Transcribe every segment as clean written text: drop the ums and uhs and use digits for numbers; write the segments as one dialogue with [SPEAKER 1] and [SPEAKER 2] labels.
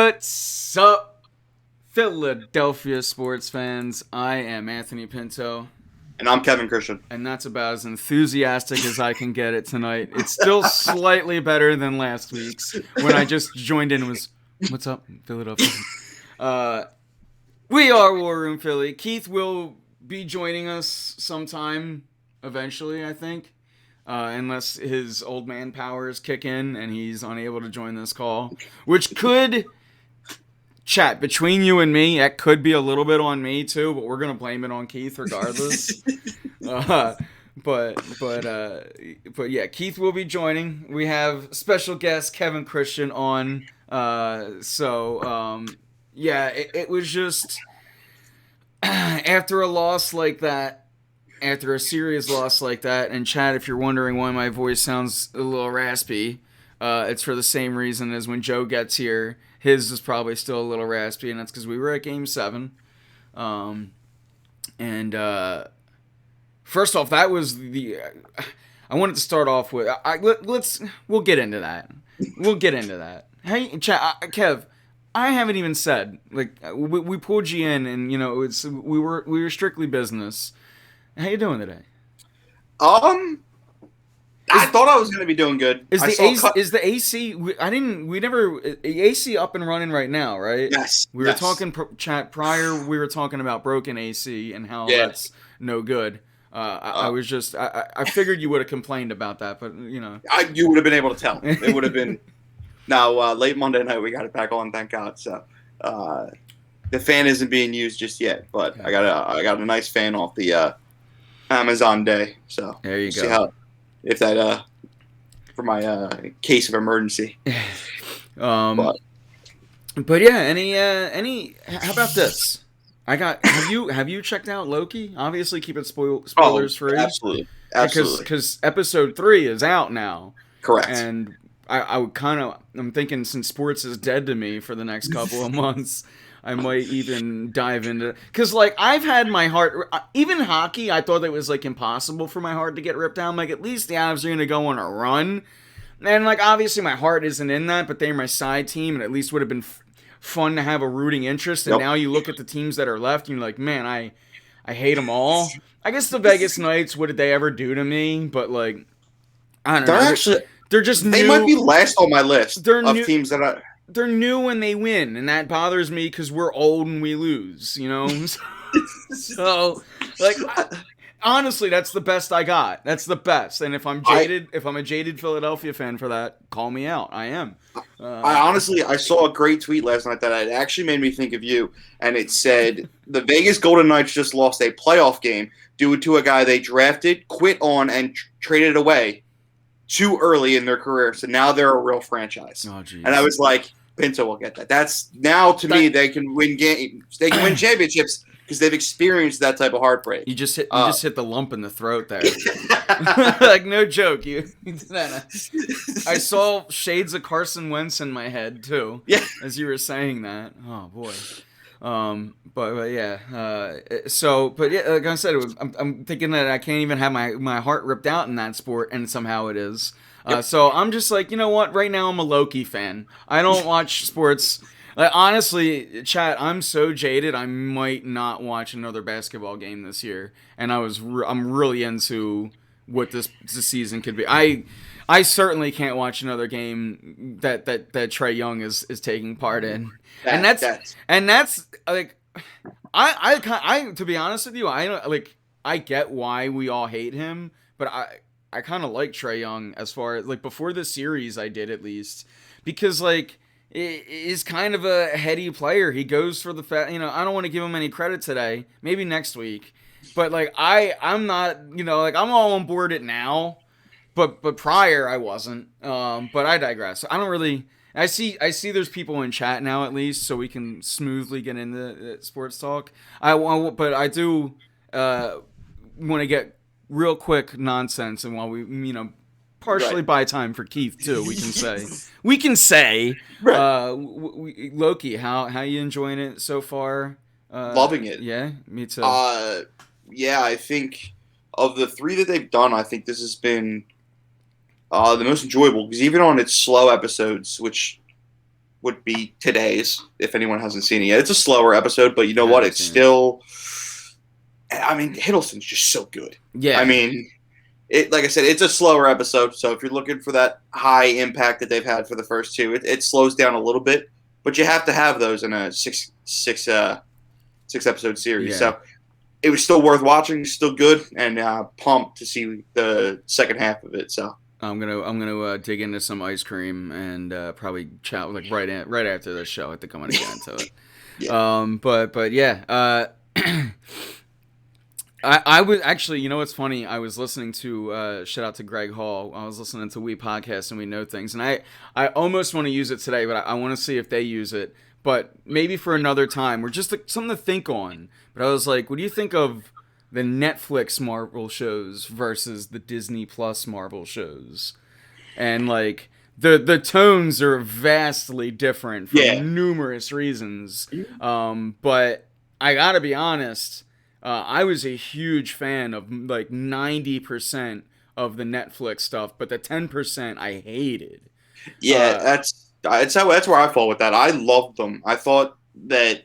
[SPEAKER 1] What's up, Philadelphia sports fans? I am Anthony Pinto,
[SPEAKER 2] And I'm Kevin Christian.
[SPEAKER 1] and that's about as enthusiastic as I can get it tonight. It's still slightly better than last week's when I just joined in and was, "What's up, Philadelphia?" Uh, we are War Room Philly. Keith will be joining us sometime eventually, I think. Unless his old man powers kick in and he's unable to join this call, which could chat between you and me. That could be a little bit on me too, but we're gonna blame it on Keith regardless. uh, but yeah, Keith will be joining. We have special guest Kevin Christian on. Yeah, it was just after a loss like that. After a serious loss like that, and Chad, if you're wondering why my voice sounds a little raspy, it's for the same reason as when Joe gets here. His is probably still a little raspy, and that's because we were at Game 7. And first off, that was the... I wanted to start off with... We'll get into that. Hey, Chad, Kev, I haven't even said, like, we pulled you in, and, we were strictly business. How you doing today?
[SPEAKER 2] I thought I was going to be doing good.
[SPEAKER 1] Is the AC? AC up and running right now, right?
[SPEAKER 2] Yes.
[SPEAKER 1] We were talking chat prior. We were talking about broken AC and how that's no good. I figured you would have complained about that, but
[SPEAKER 2] you would have been able to tell. It would have been. Now late Monday night we got it back on, thank God. So the fan isn't being used just yet, but I got a nice fan off the Amazon Day. So
[SPEAKER 1] there you go.
[SPEAKER 2] See how if that for my case of emergency.
[SPEAKER 1] But yeah, any how about this? Have you checked out Loki? Obviously keep it spoilers free.
[SPEAKER 2] Absolutely.
[SPEAKER 1] Because episode 3 is out now.
[SPEAKER 2] Correct.
[SPEAKER 1] And I'm thinking since sports is dead to me for the next couple of months, I might even dive into, because like I've had my heart, even hockey, I thought it was like impossible for my heart to get ripped down. Like at least the Avs are gonna go on a run, and like obviously my heart isn't in that, but they're my side team, and at least would have been fun to have a rooting interest. And now you look at the teams that are left, and you're like, man, I hate them all. I guess the Vegas Knights, what did they ever do to me? But like, I don't know. They're just new.
[SPEAKER 2] They might be last on my list of teams that I.
[SPEAKER 1] They're new when they win, and that bothers me because we're old and we lose, So, like, honestly, that's the best I got. That's the best. And if I'm a jaded Philadelphia fan for that, call me out. I am.
[SPEAKER 2] I saw a great tweet last night that it actually made me think of you, and it said the Vegas Golden Knights just lost a playoff game due to a guy they drafted, quit on, and traded away too early in their career. So now they're a real franchise.
[SPEAKER 1] Oh, geez.
[SPEAKER 2] And I was like, Pinto will get that. That's now to me they can win games. They can win championships because they've experienced that type of heartbreak.
[SPEAKER 1] You just hit the lump in the throat there. Like no joke. I saw shades of Carson Wentz in my head too.
[SPEAKER 2] Yeah.
[SPEAKER 1] As you were saying that. Oh boy. But yeah. Like I said, I'm thinking that I can't even have my heart ripped out in that sport, and somehow it is. So I'm just like, you know what? Right now I'm a Loki fan. I don't watch sports. Like, honestly, chat, I'm so jaded. I might not watch another basketball game this year. And I'm really into what this season could be. I certainly can't watch another game that Trae Young is taking part in. And that's like, I to be honest with you, I get why we all hate him, but I kind of like Trae Young as far as, like, before the series I did at least, because, like, he's kind of a heady player. He goes for the I don't want to give him any credit today. Maybe next week. But, like, I'm not, like, I'm all on board it now, but prior I wasn't. But I digress. I don't really... I see there's people in chat now at least, so we can smoothly get into sports talk. But I do want to get real quick nonsense, and while we partially buy time for Keith too, we can say
[SPEAKER 2] right.
[SPEAKER 1] Loki, how you enjoying it so far?
[SPEAKER 2] Loving it.
[SPEAKER 1] Yeah, me too.
[SPEAKER 2] Yeah, I think of the 3 that they've done, I think this has been the most enjoyable, because even on its slow episodes, which would be today's. If anyone hasn't seen it yet, it's a slower episode, but you know
[SPEAKER 1] I
[SPEAKER 2] what?
[SPEAKER 1] haven't
[SPEAKER 2] It's
[SPEAKER 1] seen it.
[SPEAKER 2] still. I mean, Hiddleston's just so good.
[SPEAKER 1] Yeah.
[SPEAKER 2] I mean, like I said, it's a slower episode. So if you're looking for that high impact that they've had for the first two, it slows down a little bit. But you have to have those in a six episode series.
[SPEAKER 1] Yeah.
[SPEAKER 2] So it was still worth watching, still good, and pumped to see the second half of it. So
[SPEAKER 1] I'm gonna dig into some ice cream and probably chat like right after this show. I think I'm gonna get into it.
[SPEAKER 2] Yeah.
[SPEAKER 1] But yeah. I was actually, you know what's funny? I was listening to shout out to Greg Hall. I was listening to We Podcast and We Know Things, and I almost want to use it today, but I want to see if they use it. But maybe for another time, or just something to think on. But I was like, what do you think of the Netflix Marvel shows versus the Disney Plus Marvel shows? And like the tones are vastly different for
[SPEAKER 2] Yeah.
[SPEAKER 1] numerous reasons. But I gotta be honest. I was a huge fan of like 90% of the Netflix stuff, but the 10% I hated.
[SPEAKER 2] Yeah, that's where I fall with that. I loved them. I thought that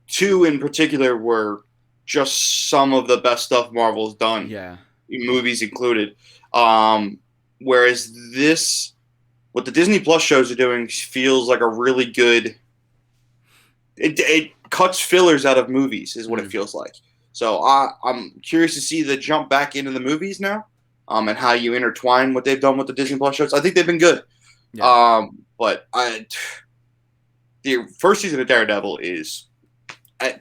[SPEAKER 2] two in particular were just some of the best stuff Marvel's done,
[SPEAKER 1] Yeah.
[SPEAKER 2] movies included. Whereas this, what the Disney Plus shows are doing, feels like a really good. It cuts fillers out of movies, is what it feels like. So I'm curious to see the jump back into the movies now, and how you intertwine what they've done with the Disney Plus shows. I think they've been good.
[SPEAKER 1] Yeah.
[SPEAKER 2] But the first season of Daredevil is,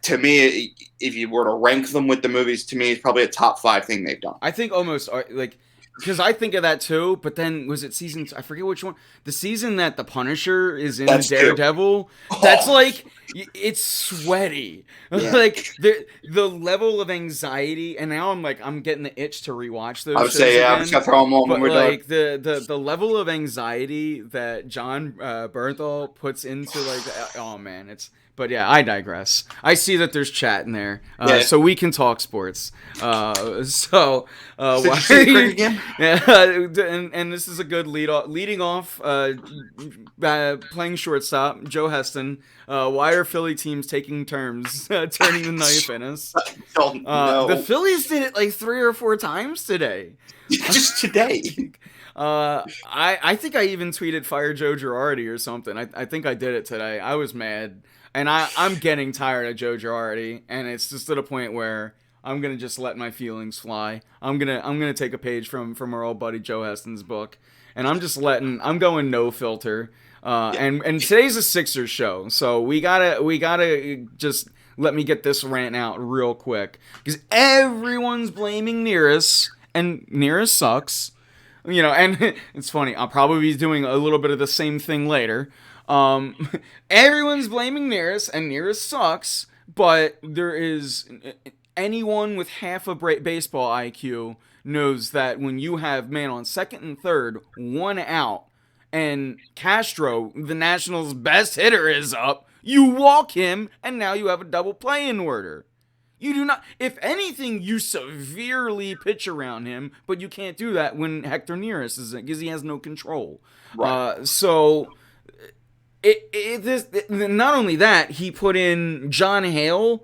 [SPEAKER 2] to me, if you were to rank them with the movies, to me, it's probably a top 5 thing they've done.
[SPEAKER 1] I think almost like because I think of that too, but then was it season? I forget which one. The season that the Punisher is in
[SPEAKER 2] That's
[SPEAKER 1] Daredevil. That's like it's sweaty.
[SPEAKER 2] Yeah.
[SPEAKER 1] Like the level of anxiety, and now I'm getting the itch to rewatch those.
[SPEAKER 2] I would
[SPEAKER 1] shows
[SPEAKER 2] say, yeah, I'm
[SPEAKER 1] again.
[SPEAKER 2] just gonna throw them on
[SPEAKER 1] But
[SPEAKER 2] when we're
[SPEAKER 1] like
[SPEAKER 2] done.
[SPEAKER 1] the level of anxiety that John Bernthal puts into oh man, it's. But yeah, I digress. I see that there's chat in there,
[SPEAKER 2] Yeah.
[SPEAKER 1] so we can talk sports. Why
[SPEAKER 2] Did you
[SPEAKER 1] are
[SPEAKER 2] see
[SPEAKER 1] you?
[SPEAKER 2] Craig again?
[SPEAKER 1] Yeah, and this is a good leading off. Playing shortstop, Joe Heston. Why are Philly teams taking turns turning the knife in us?
[SPEAKER 2] Don't know.
[SPEAKER 1] The Phillies did it like 3 or 4 times today.
[SPEAKER 2] Just today.
[SPEAKER 1] I think I even tweeted fire Joe Girardi or something. I think I did it today. I was mad. And I'm getting tired of Joe Girardi, and it's just to the point where I'm gonna just let my feelings fly. I'm gonna take a page from our old buddy Joe Heston's book, and I'm going no filter. And today's a Sixers show, so we gotta just let me get this rant out real quick because everyone's blaming Nearest, and Nearest sucks. You know, and it's funny. I'll probably be doing a little bit of the same thing later. Everyone's blaming Nearest, and Nearest sucks, but there is anyone with half a baseball IQ knows that when you have man on second and third, 1 out, and Castro, the Nationals' best hitter, is up, you walk him, and now you have a double play in order. You do not. If anything, you severely pitch around him, but you can't do that when Hector Nearest is because he has no control.
[SPEAKER 2] Right.
[SPEAKER 1] So. Not only that, he put in John Hale,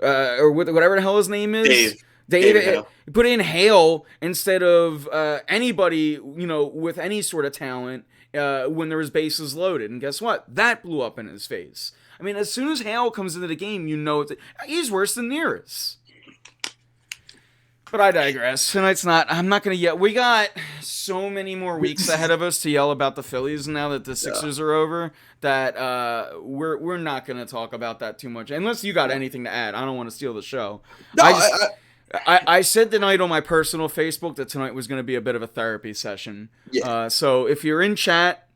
[SPEAKER 1] or whatever the hell his name is. David Hale. He put in Hale instead of anybody, with any sort of talent when there was bases loaded. And guess what? That blew up in his face. I mean, as soon as Hale comes into the game, he's worse than Nearest. But I digress. I'm not going to yell. We got so many more weeks ahead of us to yell about the Phillies now that the Sixers are over that we're not going to talk about that too much. Unless you got anything to add. I don't want to steal the show.
[SPEAKER 2] No,
[SPEAKER 1] I said tonight on my personal Facebook that tonight was going to be a bit of a therapy session.
[SPEAKER 2] Yeah.
[SPEAKER 1] So if you're in chat,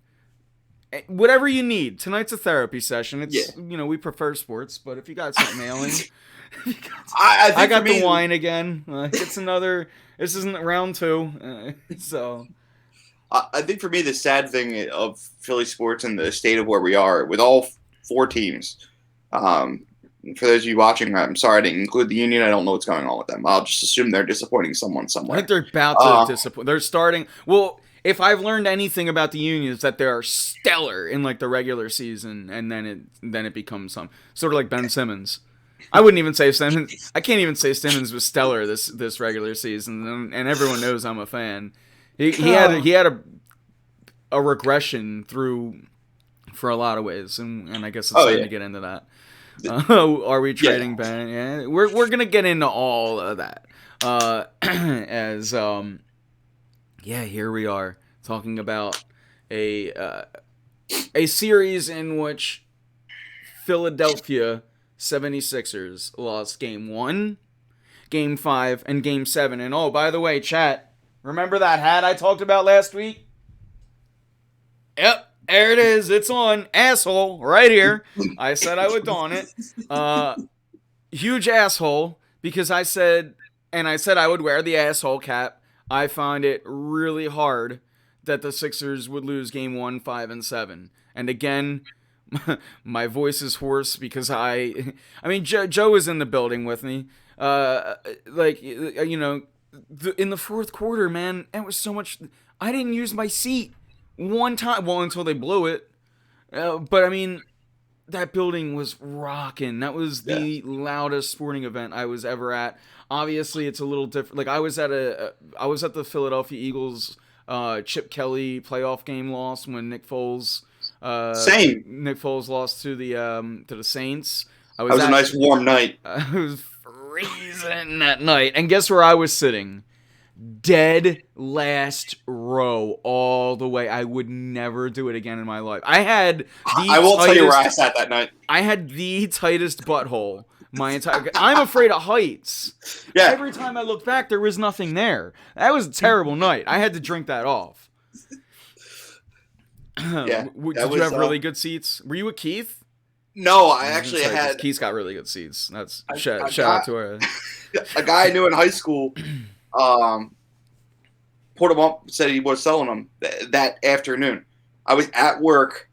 [SPEAKER 1] whatever you need, tonight's a therapy session. It's we prefer sports, but if you got something ailing... I got the wine again. This isn't round 2. So
[SPEAKER 2] I think for me, the sad thing of Philly sports and the state of where we are with all 4 teams. For those of you watching, I'm sorry I didn't include the Union. I don't know what's going on with them. I'll just assume they're disappointing someone somewhere.
[SPEAKER 1] I think they're about to disappoint. They're starting. Well, if I've learned anything about the Unions, that they are stellar in like the regular season, and then it becomes some sort of like Ben Simmons. I wouldn't even say Simmons. I can't even say Simmons was stellar this regular season, and everyone knows I'm a fan. He had a regression through for a lot of ways, and I guess it's time to get into that. Are we trading Ben? Yeah, we're gonna get into all of that. Here we are talking about a series in which Philadelphia 76ers lost Game 1, Game 5, and Game 7. And oh, by the way, chat, remember that hat I talked about last week? Yep. There it is. It's on. Asshole. Right here. I said I would don it. Huge asshole. Because I said I would wear the asshole cap. I find it really hard that the Sixers would lose Game 1, 5, and 7. And again, my voice is hoarse because I mean, Joe was in the building with me. In the fourth quarter, man, it was so much. I didn't use my seat one time. Well, until they blew it. But I mean, that building was rocking. That was the loudest sporting event I was ever at. Obviously, it's a little different. Like I was at the Philadelphia Eagles Chip Kelly playoff game loss when Nick Foles. Nick Foles lost to the Saints.
[SPEAKER 2] That was a nice warm night.
[SPEAKER 1] I was freezing that night, and guess where I was sitting? Dead last row all the way. I would never do it again in my life. I won't tell you where I sat that night. I had the tightest butthole my entire. I'm afraid of heights. Yeah. Every time I looked back, there was nothing there. That was a terrible night. I had to drink that off.
[SPEAKER 2] Yeah.
[SPEAKER 1] Did you have really good seats? Were you with Keith?
[SPEAKER 2] No, I actually had.
[SPEAKER 1] Keith's got really good seats. That's shout out to her.
[SPEAKER 2] A guy I knew in high school. Put them up, said he was selling them that afternoon. I was at work,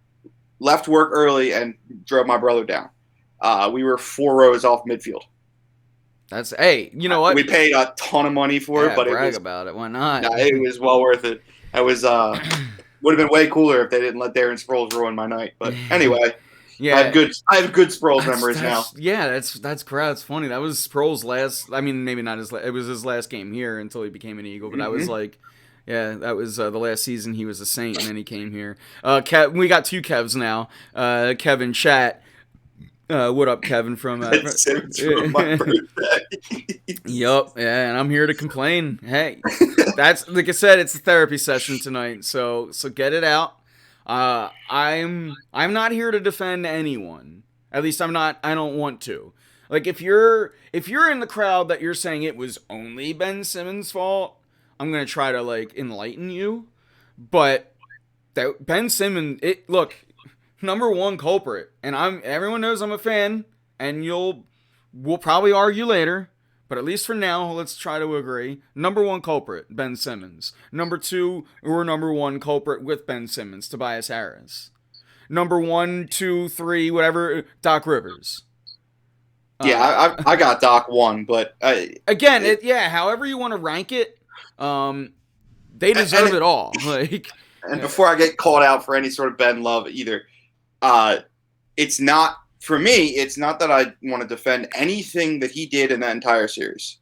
[SPEAKER 2] left work early, and drove my brother down. We were 4 rows off midfield.
[SPEAKER 1] You know what?
[SPEAKER 2] We paid a ton of money for it, but
[SPEAKER 1] brag about it. Why not?
[SPEAKER 2] Yeah, it was well worth it. I was would have been way cooler if they didn't let Darren Sproles ruin my night. But anyway. Yeah, I have good Sproles memories now.
[SPEAKER 1] Yeah, that's crap. It's funny. That was Sproles' last. I mean, maybe not his. It was his last game here until he became an Eagle. But I was like, yeah, that was the last season he was a Saint, and then he came here. We got 2 Kevs now. Kevin Chat. What up, Kevin from my birthday. Yup, yeah, and I'm here to complain. Hey, that's like I said. It's a therapy session tonight, so get it out. I'm not here to defend anyone. At least I'm not. I don't want to. Like if you're in the crowd that you're saying it was only Ben Simmons' fault, I'm gonna try to like enlighten you. But that Ben Simmons, number one culprit, and everyone knows I'm a fan, and we'll probably argue later. But at least for now, let's try to agree. Number one culprit, Ben Simmons. Number 2, or number 1 culprit with Ben Simmons, Tobias Harris. Number 1, 2, 3, whatever, Doc Rivers.
[SPEAKER 2] Yeah, I got Doc 1, but
[SPEAKER 1] again, however you want to rank it, they deserve it all.
[SPEAKER 2] And before I get called out for any sort of Ben love either, it's not. For me, it's not that I want to defend anything that he did in that entire series.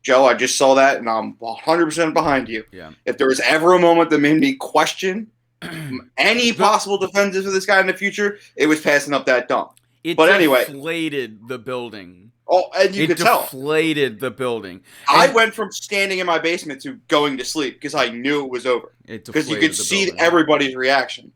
[SPEAKER 2] Joe, I just saw that, and I'm 100% behind you.
[SPEAKER 1] Yeah.
[SPEAKER 2] If there was ever a moment that made me question any possible defenses for this guy in the future, it was passing up that dunk.
[SPEAKER 1] It deflated the building.
[SPEAKER 2] Oh, and you could tell.
[SPEAKER 1] It deflated the building.
[SPEAKER 2] I went from standing in my basement to going to sleep because I knew it was over. Because you could see everybody's reaction.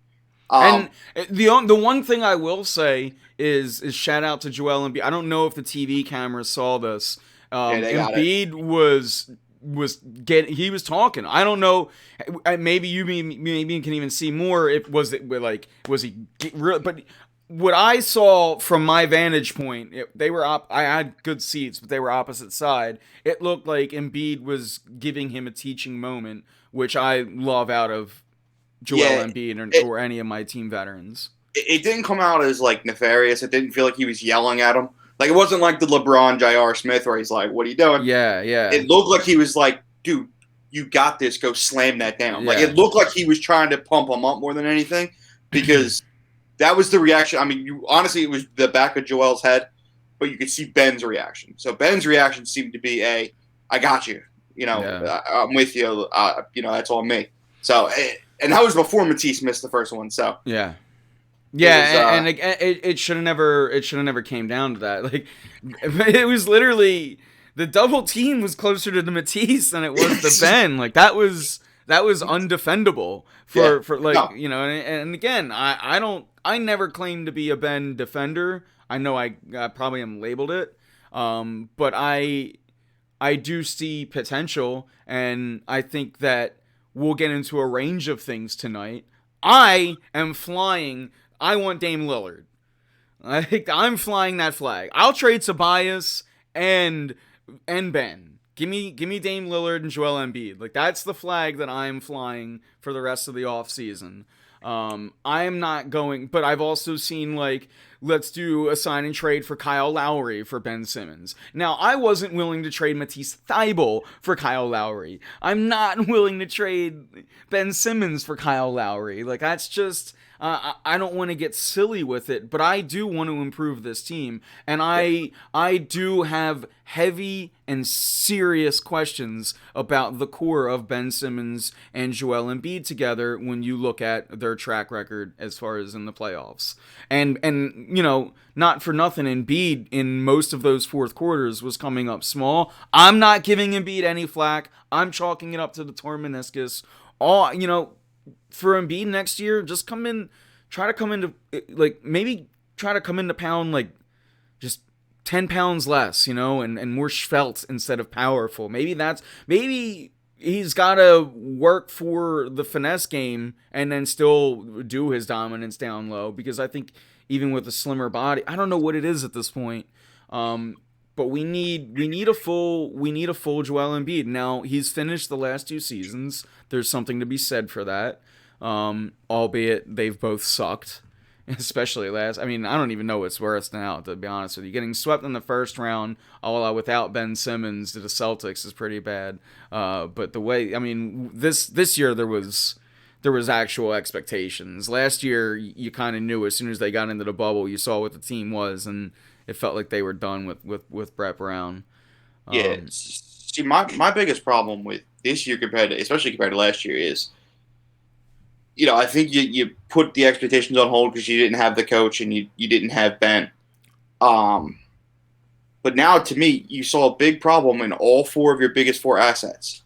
[SPEAKER 1] And the one thing I will say is shout out to Joel Embiid. I don't know if the TV cameras saw this. Embiid was talking. I don't know. Maybe you can even see more. Was he real? But what I saw from my vantage point, they were I had good seats, but they were opposite side. It looked like Embiid was giving him a teaching moment, which I love out of Joel Embiid or any of my team veterans.
[SPEAKER 2] It didn't come out as like nefarious. It didn't feel like he was yelling at him. Like it wasn't like the LeBron J.R. Smith where he's like, "What are you doing?"
[SPEAKER 1] Yeah.
[SPEAKER 2] It looked like he was like, "Dude, you got this, go slam that down. Like
[SPEAKER 1] Yeah.
[SPEAKER 2] it looked like he was trying to pump him up more than anything because that was the reaction. I mean, honestly, it was the back of Joel's head, but you could see Ben's reaction. So Ben's reaction seemed to be I got you. I'm with you. That's all me. So, and that was before Matisse missed the first one. So
[SPEAKER 1] yeah. It should have never came down to that. Like, it was literally the double team was closer to the Matisse than it was to Ben. Like that was undefendable for And again, I never claimed to be a Ben defender. I know I probably am labeled it, but I do see potential, and I think that we'll get into a range of things tonight. I am flying. I want Dame Lillard. I'm flying that flag. I'll trade Tobias and Ben. Give me Dame Lillard and Joel Embiid. Like that's the flag that I'm flying for the rest of the offseason. I am not going, but I've also seen let's do a sign and trade for Kyle Lowry for Ben Simmons. Now, I wasn't willing to trade Matisse Thybulle for Kyle Lowry. I'm not willing to trade Ben Simmons for Kyle Lowry. Like that's just I don't want to get silly with it, but I do want to improve this team, and I do have heavy and serious questions about the core of Ben Simmons and Joel Embiid together when you look at their track record as far as in the playoffs. And not for nothing, Embiid in most of those fourth quarters was coming up small. I'm not giving Embiid any flack. I'm chalking it up to the torn meniscus. For Embiid next year, just try to come into pound just 10 pounds less, and more svelte instead of powerful. Maybe he's got to work for the finesse game and then still do his dominance down low, because I think even with a slimmer body, I don't know what it is at this point. But we need a full Joel Embiid. Now, he's finished the last 2 seasons. There's something to be said for that. Albeit they've both sucked, especially last. I mean, I don't even know what's worse now, to be honest with you. Getting swept in the first round without Ben Simmons to the Celtics is pretty bad. But the way, I mean, this year there was actual expectations. Last year, you kind of knew as soon as they got into the bubble, you saw what the team was, and it felt like they were done with Brett Brown.
[SPEAKER 2] See, my biggest problem with this year especially compared to last year is, I think you put the expectations on hold because you didn't have the coach and you didn't have Ben. But now, to me, you saw a big problem in all 4 of your biggest 4 assets.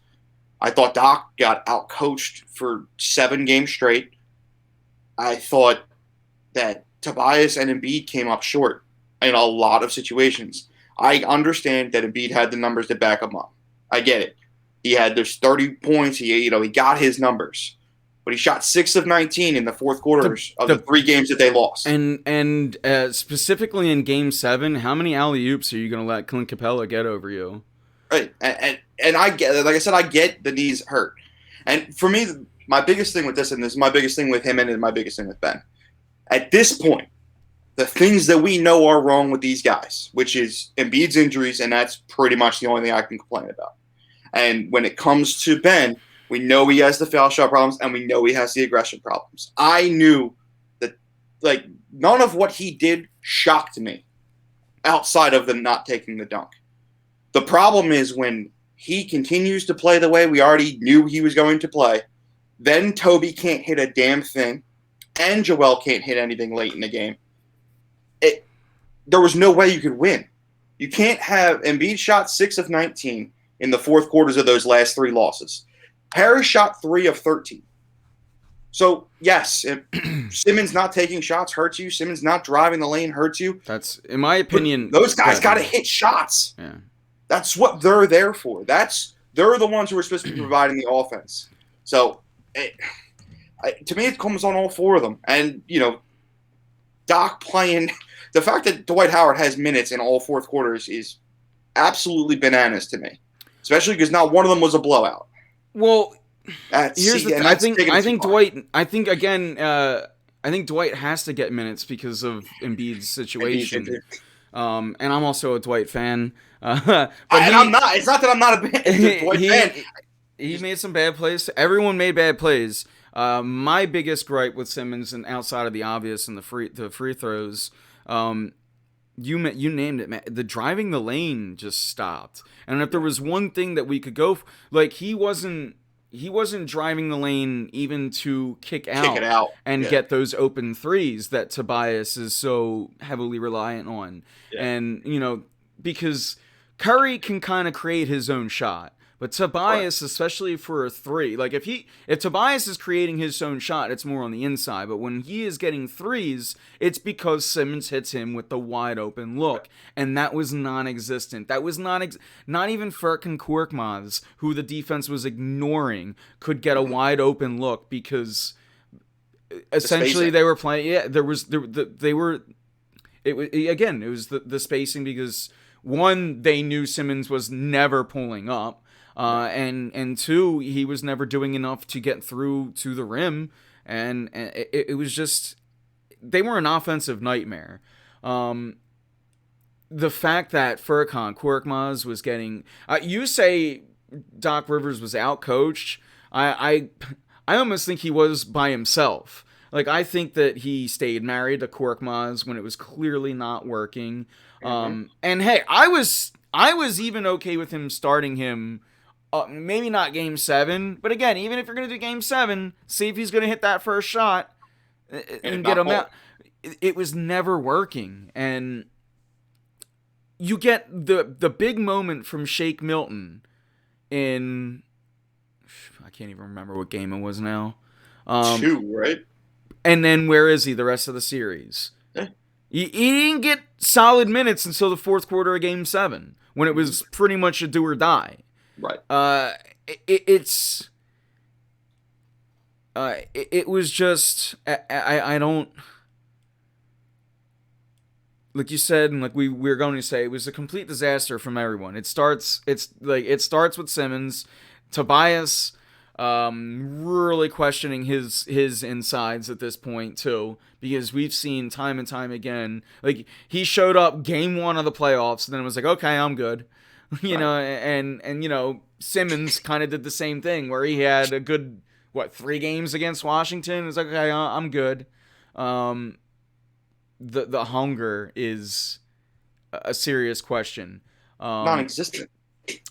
[SPEAKER 2] I thought Doc got outcoached for 7 games straight. I thought that Tobias and Embiid came up short in a lot of situations. I understand that Embiid had the numbers to back him up. I get it. He had those 30 points. He got his numbers. But he shot 6 of 19 in the fourth quarters of the 3 games that they lost.
[SPEAKER 1] And specifically in Game 7, how many alley-oops are you going to let Clint Capella get over you?
[SPEAKER 2] Right. And I get, like I said, I get the knees hurt. And for me, my biggest thing with this, and this is my biggest thing with him and my biggest thing with Ben, at this point, the things that we know are wrong with these guys, which is Embiid's injuries, and that's pretty much the only thing I can complain about. And when it comes to Ben, we know he has the foul shot problems, and we know he has the aggression problems. I knew that, none of what he did shocked me outside of them not taking the dunk. The problem is when he continues to play the way we already knew he was going to play, then Toby can't hit a damn thing, and Joel can't hit anything late in the game. There was no way you could win. You can't have Embiid shot 6 of 19 in the fourth quarters of those last 3 losses. Harris shot 3 of 13. So, yes, Simmons not taking shots hurts you. Simmons not driving the lane hurts you.
[SPEAKER 1] That's, in my opinion...
[SPEAKER 2] But those guys got to hit shots.
[SPEAKER 1] Yeah.
[SPEAKER 2] That's what they're there for. They're the ones who are supposed to be providing the offense. So, to me, it comes on all 4 of them. And, Doc playing... The fact that Dwight Howard has minutes in all fourth quarters is absolutely bananas to me. Especially because not one of them was a blowout.
[SPEAKER 1] Well, I think Dwight has to get minutes because of Embiid's situation. And I'm also a Dwight fan.
[SPEAKER 2] I'm not. It's not that I'm not a Dwight fan.
[SPEAKER 1] he made some bad plays. Everyone made bad plays. My biggest gripe with Simmons, and outside of the obvious and the free throws, you named it, man. The driving the lane just stopped. And if there was one thing that we could go, like he wasn't driving the lane even to kick
[SPEAKER 2] it
[SPEAKER 1] out
[SPEAKER 2] out.
[SPEAKER 1] and get those open threes that Tobias is so heavily reliant on.
[SPEAKER 2] Yeah.
[SPEAKER 1] And because Curry can kind of create his own shot. But Tobias, especially for a three, like if Tobias is creating his own shot, it's more on the inside. But when he is getting threes, it's because Simmons hits him with the wide open look, and that was non-existent. That was not even Furkan Korkmaz, who the defense was ignoring, could get a wide open look because essentially they were playing. Yeah, they were. It was the spacing because one, they knew Simmons was never pulling up. And two, he was never doing enough to get through to the rim, and it was just, they were an offensive nightmare. The fact that Furkan Korkmaz was getting, you say Doc Rivers was out-coached, I almost think he was by himself. Like, I think that he stayed married to Korkmaz when it was clearly not working. And hey, I was even okay with him starting him. Maybe not game 7, but again, even if you're going to do game 7, see if he's going to hit that first shot and get him out. It was never working. And you get the big moment from Shake Milton in, I can't even remember what game it was now.
[SPEAKER 2] 2, right?
[SPEAKER 1] And then where is he the rest of the series? He didn't get solid minutes until the fourth quarter of game 7, when it was pretty much a do or die.
[SPEAKER 2] Right.
[SPEAKER 1] It was just, I don't, like you said, and like we were going to say, it was a complete disaster from everyone. It starts with Simmons, Tobias, really questioning his insides at this point too, because we've seen time and time again, like he showed up game 1 of the playoffs, and then it was like, okay, I'm good. And Simmons kind of did the same thing where he had a good 3 games against Washington. It's like, okay, I'm good. The hunger is a serious question.
[SPEAKER 2] Non-existent.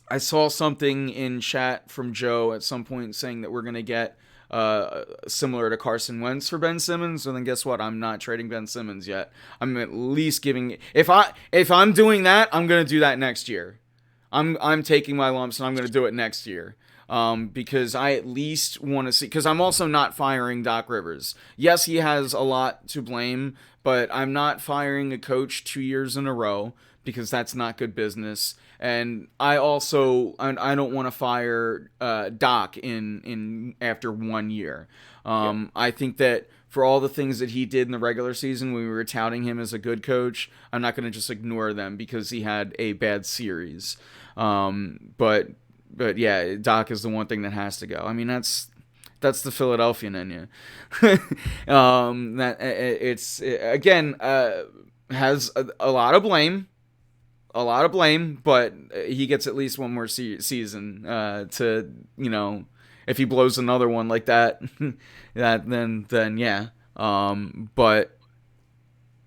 [SPEAKER 1] I saw something in chat from Joe at some point saying that we're gonna get similar to Carson Wentz for Ben Simmons, and then guess what? I'm not trading Ben Simmons yet. I'm at least giving, if I'm doing that, I'm gonna do that next year. I'm taking my lumps, and I'm going to do it next year, because I at least want to see, because I'm also not firing Doc Rivers. Yes, he has a lot to blame, but I'm not firing a coach 2 years in a row, because that's not good business. And I don't want to fire Doc in after 1 year. I think that for all the things that he did in the regular season when we were touting him as a good coach, I'm not going to just ignore them because he had a bad series. But yeah, Doc is the one thing that has to go. I mean, that's the Philadelphian in you. That it's again has a lot of blame. But he gets at least one more season to, if he blows another one like that, then yeah. But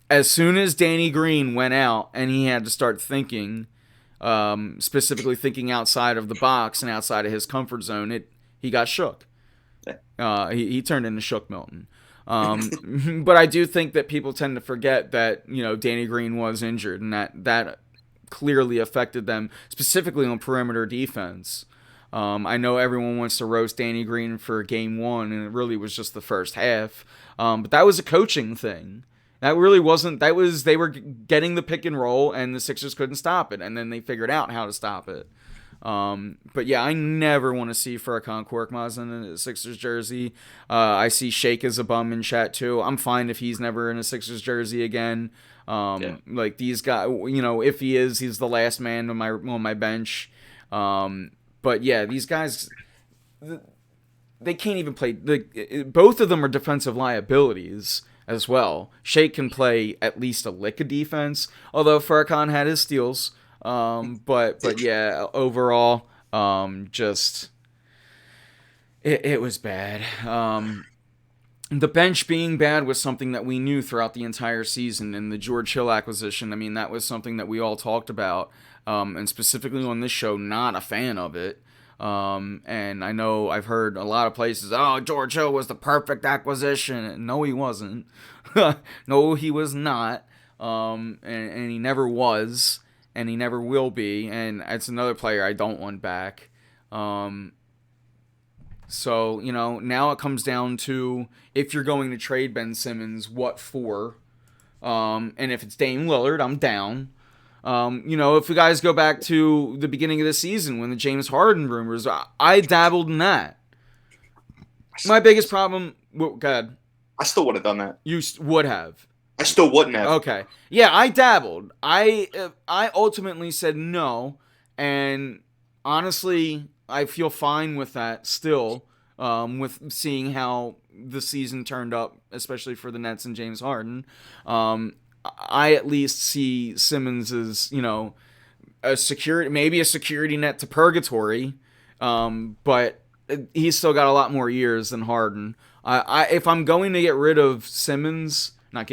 [SPEAKER 1] as soon as Danny Green went out and he had to start thinking, specifically thinking outside of the box and outside of his comfort zone, he got shook. He turned into Shook Milton. But I do think that people tend to forget that, Danny Green was injured, and that clearly affected them, specifically on perimeter defense. I know everyone wants to roast Danny Green for game 1, and it really was just the first half. But that was a coaching thing. That really wasn't. They were getting the pick and roll, and the Sixers couldn't stop it, and then they figured out how to stop it. But yeah, I never want to see Furkan Korkmaz in a Sixers jersey. I see Shake as a bum in chat too. I'm fine if he's never in a Sixers jersey again. Like these guys, if he is, he's the last man on my bench. But yeah, these guys, they can't even play. Both of them are defensive liabilities as well. Shake can play at least a lick of defense, although Furkan had his steals. But yeah, overall, just It was bad. The bench being bad was something that we knew throughout the entire season, and the George Hill acquisition, I mean, that was something that we all talked about, and specifically on this show, not a fan of it. And I know I've heard a lot of places, oh, George Hill was the perfect acquisition. No, he wasn't. No, he was not. And he never was, and he never will be. And it's another player I don't want back. So, now it comes down to if you're going to trade Ben Simmons, what for? And if it's Dame Lillard, I'm down. If you guys go back to the beginning of the season when the James Harden rumors, I dabbled in that. My biggest problem, well, God,
[SPEAKER 2] I still would have done that.
[SPEAKER 1] You would have.
[SPEAKER 2] I still wouldn't have.
[SPEAKER 1] Okay. Yeah, I dabbled. I ultimately said no, and honestly, I feel fine with that still, with seeing how the season turned up, especially for the Nets and James Harden. I at least see Simmons as, maybe a security net to purgatory, but he's still got a lot more years than Harden. If I'm going to get rid of Simmons, I'm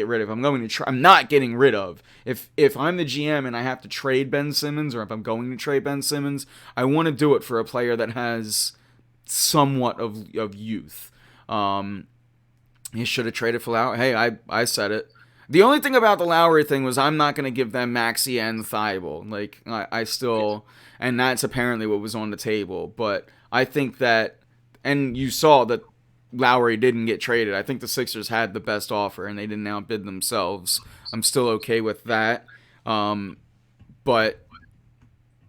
[SPEAKER 1] not getting rid of. If I'm the GM and I have to trade Ben Simmons, or if I'm going to trade Ben Simmons, I want to do it for a player that has somewhat of youth. He should have traded for Lowry. Hey, I said it. The only thing about the Lowry thing was I'm not going to give them Maxey and Thibault. Like, I still... And that's apparently what was on the table. But I think that... And you saw that Lowry didn't get traded. I think the Sixers had the best offer, and they didn't outbid themselves. I'm still okay with that. But...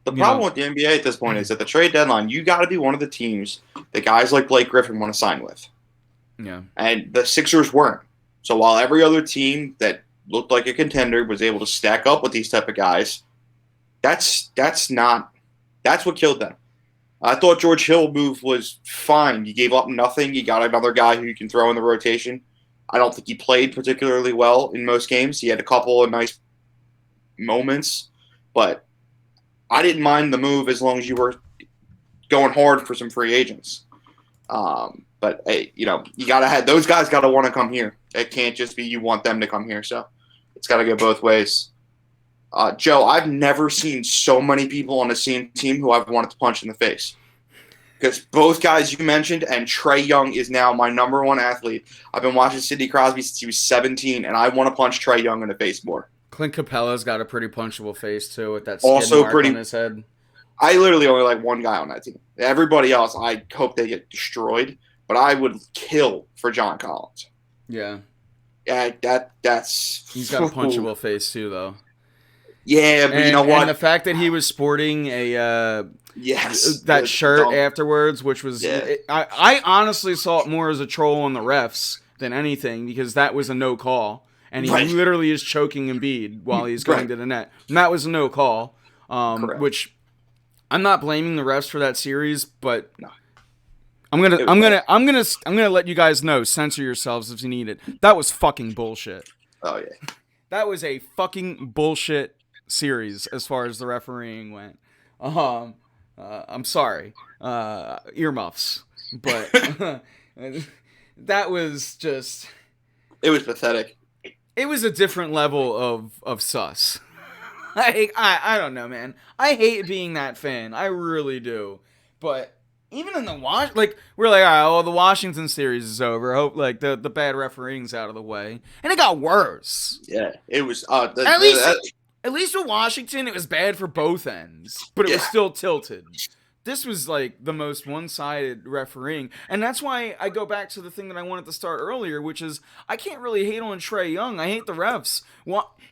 [SPEAKER 2] The problem with the NBA at this point is at the trade deadline, you got to be one of the teams that guys like Blake Griffin want to sign with.
[SPEAKER 1] Yeah.
[SPEAKER 2] And the Sixers weren't. So while every other team that looked like a contender was able to stack up with these type of guys, that's what killed them. I thought George Hill move was fine. You gave up nothing. You got another guy who you can throw in the rotation. I don't think he played particularly well in most games. He had a couple of nice moments, but I didn't mind the move as long as you were going hard for some free agents. But hey, you gotta have those guys. Got to want to come here. It can't just be you want them to come here. So it's got to go both ways. Joe, I've never seen so many people on the same team who I've wanted to punch in the face. Because both guys you mentioned, and Trae Young is now my number one athlete. I've been watching Sidney Crosby since he was 17, and I want to punch Trae Young in the face more.
[SPEAKER 1] Clint Capella's got a pretty punchable face too, with that skid
[SPEAKER 2] also
[SPEAKER 1] mark on his head.
[SPEAKER 2] I literally only like one guy on that team. Everybody else, I hope they get destroyed. But I would kill for John Collins.
[SPEAKER 1] Yeah.
[SPEAKER 2] Yeah, that's...
[SPEAKER 1] He's got a punchable face, too, though.
[SPEAKER 2] Yeah, but you know what?
[SPEAKER 1] And the fact that he was sporting that shirt afterwards, which was... Yeah. I honestly saw it more as a troll on the refs than anything, because that was a no call. And he literally is choking Embiid while he's going to the net. And that was a no call, which I'm not blaming the refs for that series, but... No. I'm gonna let you guys know. Censor yourselves if you need it. That was fucking bullshit.
[SPEAKER 2] Oh yeah,
[SPEAKER 1] that was a fucking bullshit series as far as the refereeing went. I'm sorry, earmuffs, but that was just.
[SPEAKER 2] It was pathetic.
[SPEAKER 1] It was a different level of sus. I don't know, man. I hate being that fan. I really do, but. Even in the we're like, all right, well, the Washington series is over. I hope the bad refereeing's out of the way, and it got worse.
[SPEAKER 2] Yeah, it was.
[SPEAKER 1] At least with Washington, it was bad for both ends, but it was still tilted. This was like the most one-sided refereeing, and that's why I go back to the thing that I wanted to start earlier, which is I can't really hate on Trae Young. I hate the refs.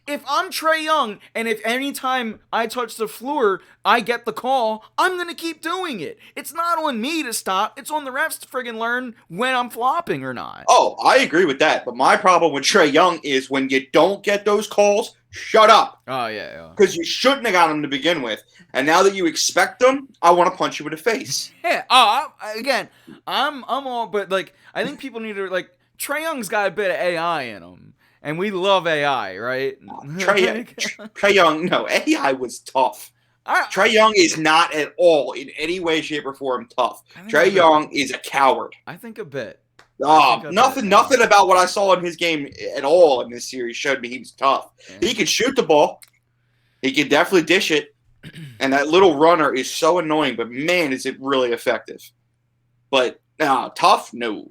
[SPEAKER 1] If I'm Trae Young, and if any time I touch the floor, I get the call, I'm gonna keep doing it. It's not on me to stop. It's on the refs to friggin' learn when I'm flopping or not.
[SPEAKER 2] Oh, I agree with that. But my problem with Trae Young is when you don't get those calls, shut up.
[SPEAKER 1] Oh, yeah.
[SPEAKER 2] Because you shouldn't have got them to begin with. And now that you expect them, I want to punch you in the face.
[SPEAKER 1] Yeah. Again, I'm all, but I think people need to, Trae Young's got a bit of AI in him. And we love AI, right?
[SPEAKER 2] Trae Young, no, AI was tough. Trae Young is not at all in any way, shape, or form tough. Trae Young is a coward.
[SPEAKER 1] I think a bit.
[SPEAKER 2] Nothing about what I saw in his game at all in this series showed me he was tough. Yeah. He could shoot the ball. He could definitely dish it. And that little runner is so annoying, but man, is it really effective. But tough? No.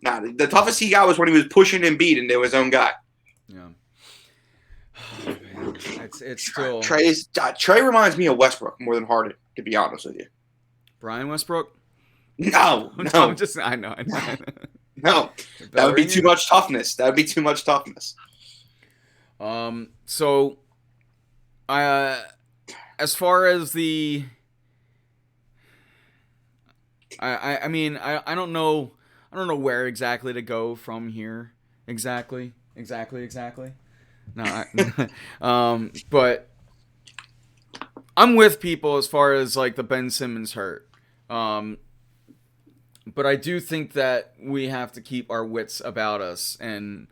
[SPEAKER 2] The toughest he got was when he was pushing Embiid into his own guy.
[SPEAKER 1] Yeah. Oh, man. It's still...
[SPEAKER 2] Trae reminds me of Westbrook more than Harden, to be honest with you.
[SPEAKER 1] Brian Westbrook?
[SPEAKER 2] No.
[SPEAKER 1] I know.
[SPEAKER 2] No. That would be too much toughness.
[SPEAKER 1] So, as far as the... I mean, I don't know where exactly to go from here. Exactly. No, but I'm with people as far as like the Ben Simmons hurt. But I do think that we have to keep our wits about us and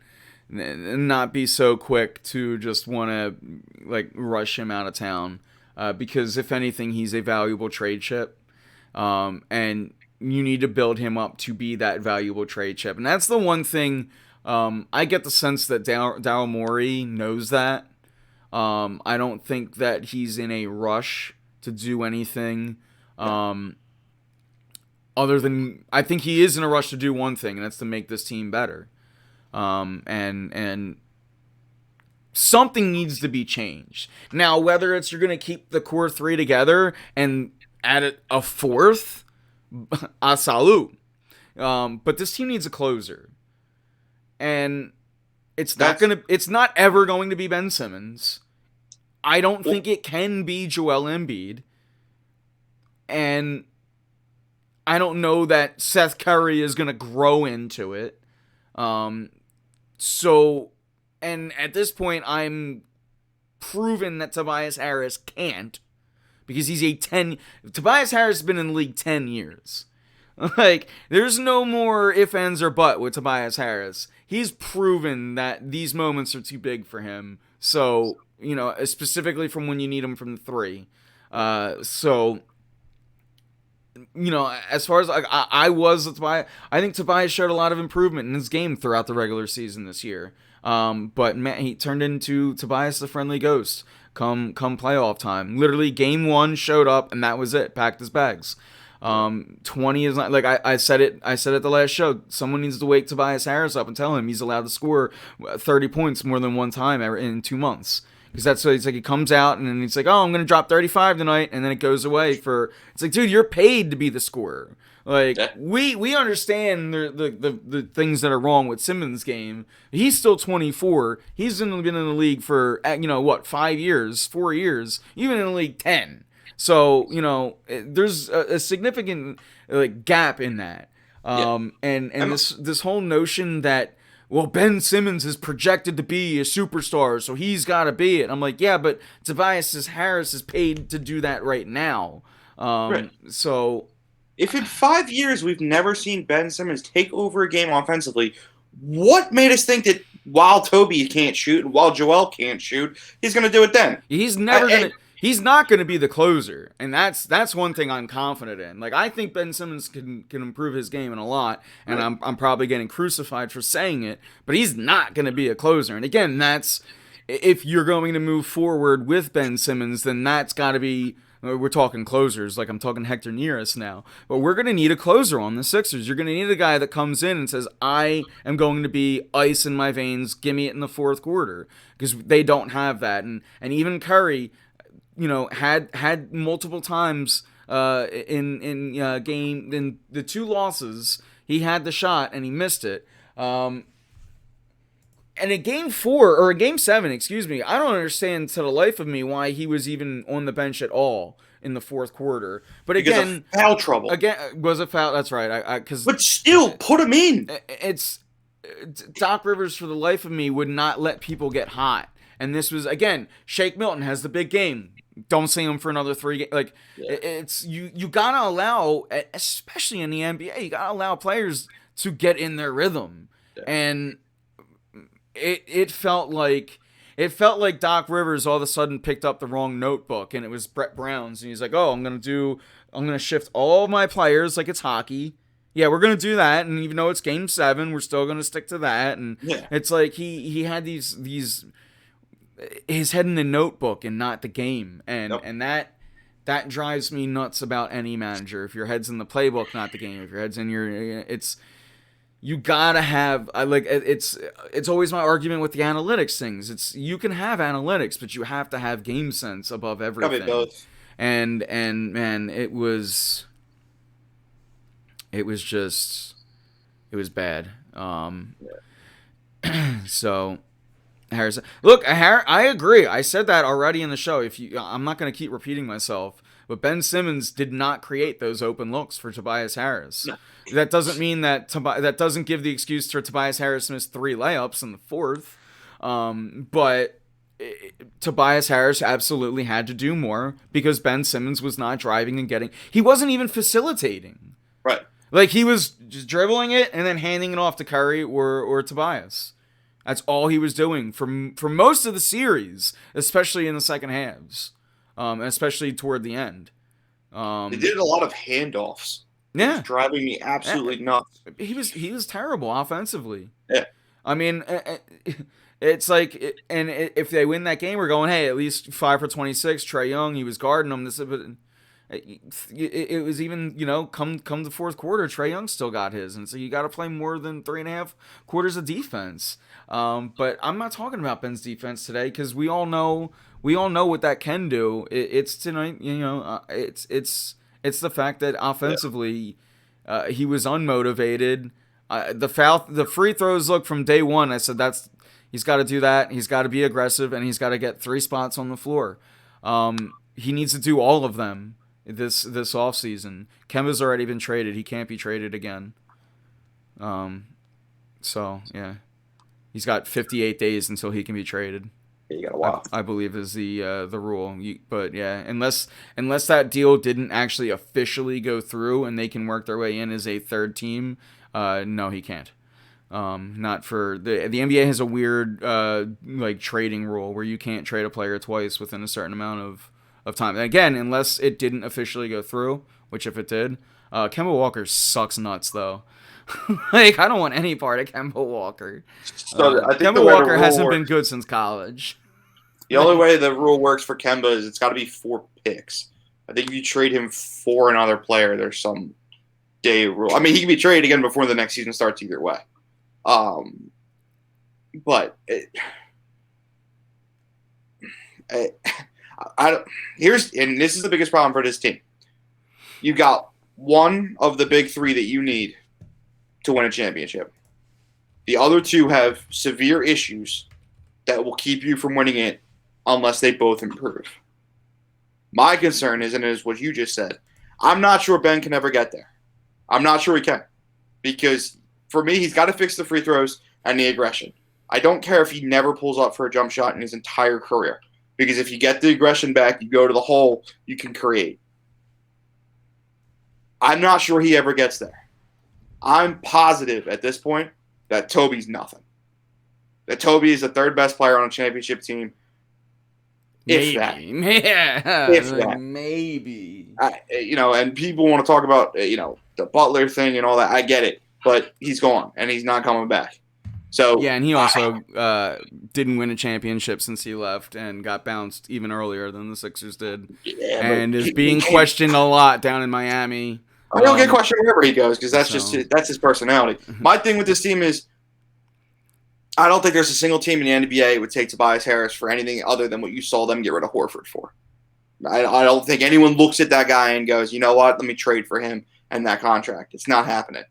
[SPEAKER 1] not be so quick to just want to like rush him out of town. Because if anything, he's a valuable trade chip. And you need to build him up to be that valuable trade chip. And that's the one thing I get the sense that Daryl Morey knows that. I don't think that he's in a rush to do anything other than... I think he is in a rush to do one thing, and that's to make this team better. And something needs to be changed. Now, whether it's you're going to keep the core three together and add a fourth, a salute. But this team needs a closer. And it's not ever going to be Ben Simmons. I don't think it can be Joel Embiid. And I don't know that Seth Curry is going to grow into it. So, and at this point, I'm proven that Tobias Harris can't. Because Tobias Harris has been in the league 10 years. Like, there's no more ifs, ands, or buts with Tobias Harris. He's proven that these moments are too big for him. So, specifically from when you need him from the three. So, as far as I was with Tobias, I think Tobias showed a lot of improvement in his game throughout the regular season this year. But man, he turned into Tobias the Friendly Ghost come playoff time. Literally, game one showed up, and that was it. Packed his bags. 20 is not like I said it the last show. Someone needs to wake Tobias Harris up and tell him he's allowed to score 30 points more than one time in 2 months. Because that's what it's like. He comes out and then he's like, "Oh, I'm gonna drop 35 tonight," and then it goes away for. It's like, dude, you're paid to be the scorer. Like, we understand the things that are wrong with Simmons' game. He's still 24. He's been in the league for 4 years, even in the league 10. So there's a significant gap in that. And this whole notion that, well, Ben Simmons is projected to be a superstar, so he's got to be it. I'm like, yeah, but Tobias Harris is paid to do that right now. Right. So,
[SPEAKER 2] if in 5 years we've never seen Ben Simmons take over a game offensively, what made us think that while Toby can't shoot and while Joel can't shoot, he's going to do it then?
[SPEAKER 1] He's not going to be the closer, and that's one thing I'm confident in. Like, I think Ben Simmons can improve his game in a lot, and right. I'm probably getting crucified for saying it, but he's not going to be a closer. And again, that's if you're going to move forward with Ben Simmons, then that's got to be. We're talking closers, like I'm talking Hector Neris now. But we're going to need a closer on the Sixers. You're going to need a guy that comes in and says, I am going to be ice in my veins, give me it in the fourth quarter. Because they don't have that. And even Curry, had multiple times in the 2 losses, he had the shot and he missed it. And in game 7, I don't understand to the life of me why he was even on the bench at all in the fourth quarter. But again,
[SPEAKER 2] because of foul trouble.
[SPEAKER 1] Again, was a foul. That's right.
[SPEAKER 2] But still, put him in.
[SPEAKER 1] It's Doc Rivers, for the life of me, would not let people get hot. And this was, again, Shake Milton has the big game. Don't see him for another 3 games. Like, it's you gotta allow, especially in the NBA, you gotta allow players to get in their rhythm. Yeah. And it felt like it felt like Doc Rivers all of a sudden picked up the wrong notebook, and it was Brett Brown's, and he's like, "Oh, I'm gonna shift all my players like it's hockey. Yeah, we're gonna do that, and even though it's Game 7, we're still gonna stick to that." And
[SPEAKER 2] Yeah.
[SPEAKER 1] it's like he had these his head in the notebook and not the game, and
[SPEAKER 2] Yep.
[SPEAKER 1] and that drives me nuts about any manager. If your head's in the playbook, not the game. If your head's in it's you gotta have. It's always my argument with the analytics things. It's you can have analytics, but you have to have game sense above
[SPEAKER 2] Gotta be
[SPEAKER 1] everything.
[SPEAKER 2] both.
[SPEAKER 1] And man, it was bad. So Harrison, look, I agree. I said that already in the show. I'm not going to keep repeating myself, but Ben Simmons did not create those open looks for Tobias Harris.
[SPEAKER 2] No.
[SPEAKER 1] That doesn't mean that doesn't give the excuse for Tobias Harris missed 3 layups in the fourth. But Tobias Harris absolutely had to do more because Ben Simmons was not driving and getting. He wasn't even facilitating.
[SPEAKER 2] Right.
[SPEAKER 1] Like he was just dribbling it and then handing it off to Curry or Tobias. That's all he was doing for most of the series, especially in the second halves, especially toward the end.
[SPEAKER 2] They did a lot of handoffs.
[SPEAKER 1] Yeah,
[SPEAKER 2] It's driving me absolutely nuts.
[SPEAKER 1] he was terrible offensively.
[SPEAKER 2] Yeah.
[SPEAKER 1] I mean, it's like, and if they win that game, we're going, hey, at least 5 for 26. Trae Young, he was guarding them. But it was even, come the fourth quarter, Trae Young still got his, and so you got to play more than 3.5 quarters of defense. But I'm not talking about Ben's defense today because we all know what that can do. It's tonight, it's the fact that offensively, he was unmotivated. The free throws look from day one. I said he's got to do that. He's got to be aggressive, and he's got to get 3 spots on the floor. He needs to do all of them this offseason. Kemba's already been traded. He can't be traded again. So yeah, he's got 58 days until he can be traded.
[SPEAKER 2] You got a while.
[SPEAKER 1] I believe is the rule. But yeah, unless that deal didn't actually officially go through and they can work their way in as a third team, no, he can't. Not for the NBA has a weird trading rule where you can't trade a player twice within a certain amount of time. And again, unless it didn't officially go through, which if it did, Kemba Walker sucks nuts though. I don't want any part of Kemba Walker.
[SPEAKER 2] So I think
[SPEAKER 1] Kemba Walker hasn't been good since college.
[SPEAKER 2] The only way the rule works for Kemba is it's got to be 4 picks. I think if you trade him for another player, there's some day rule. I mean, he can be traded again before the next season starts either way. But this is the biggest problem for this team. You got one of the big 3 that you need to win a championship. The other 2 have severe issues that will keep you from winning it unless they both improve. My concern is, and it is what you just said, I'm not sure Ben can ever get there. I'm not sure he can. Because for me, he's got to fix the free throws and the aggression. I don't care if he never pulls up for a jump shot in his entire career. Because if you get the aggression back, you go to the hole, you can create. I'm not sure he ever gets there. I'm positive at this point that Toby's nothing. That Toby is the 3rd best player on a championship team. If that.
[SPEAKER 1] Maybe.
[SPEAKER 2] And people want to talk about, the Butler thing and all that. I get it. But he's gone, and he's not coming back. So
[SPEAKER 1] yeah, and he also didn't win a championship since he left and got bounced even earlier than the Sixers did.
[SPEAKER 2] Yeah,
[SPEAKER 1] and is being questioned a lot down in Miami.
[SPEAKER 2] I don't get questioned wherever he goes because that's that's his personality. My thing with this team is I don't think there's a single team in the NBA would take Tobias Harris for anything other than what you saw them get rid of Horford for. I don't think anyone looks at that guy and goes, you know what, let me trade for him and that contract. It's not happening.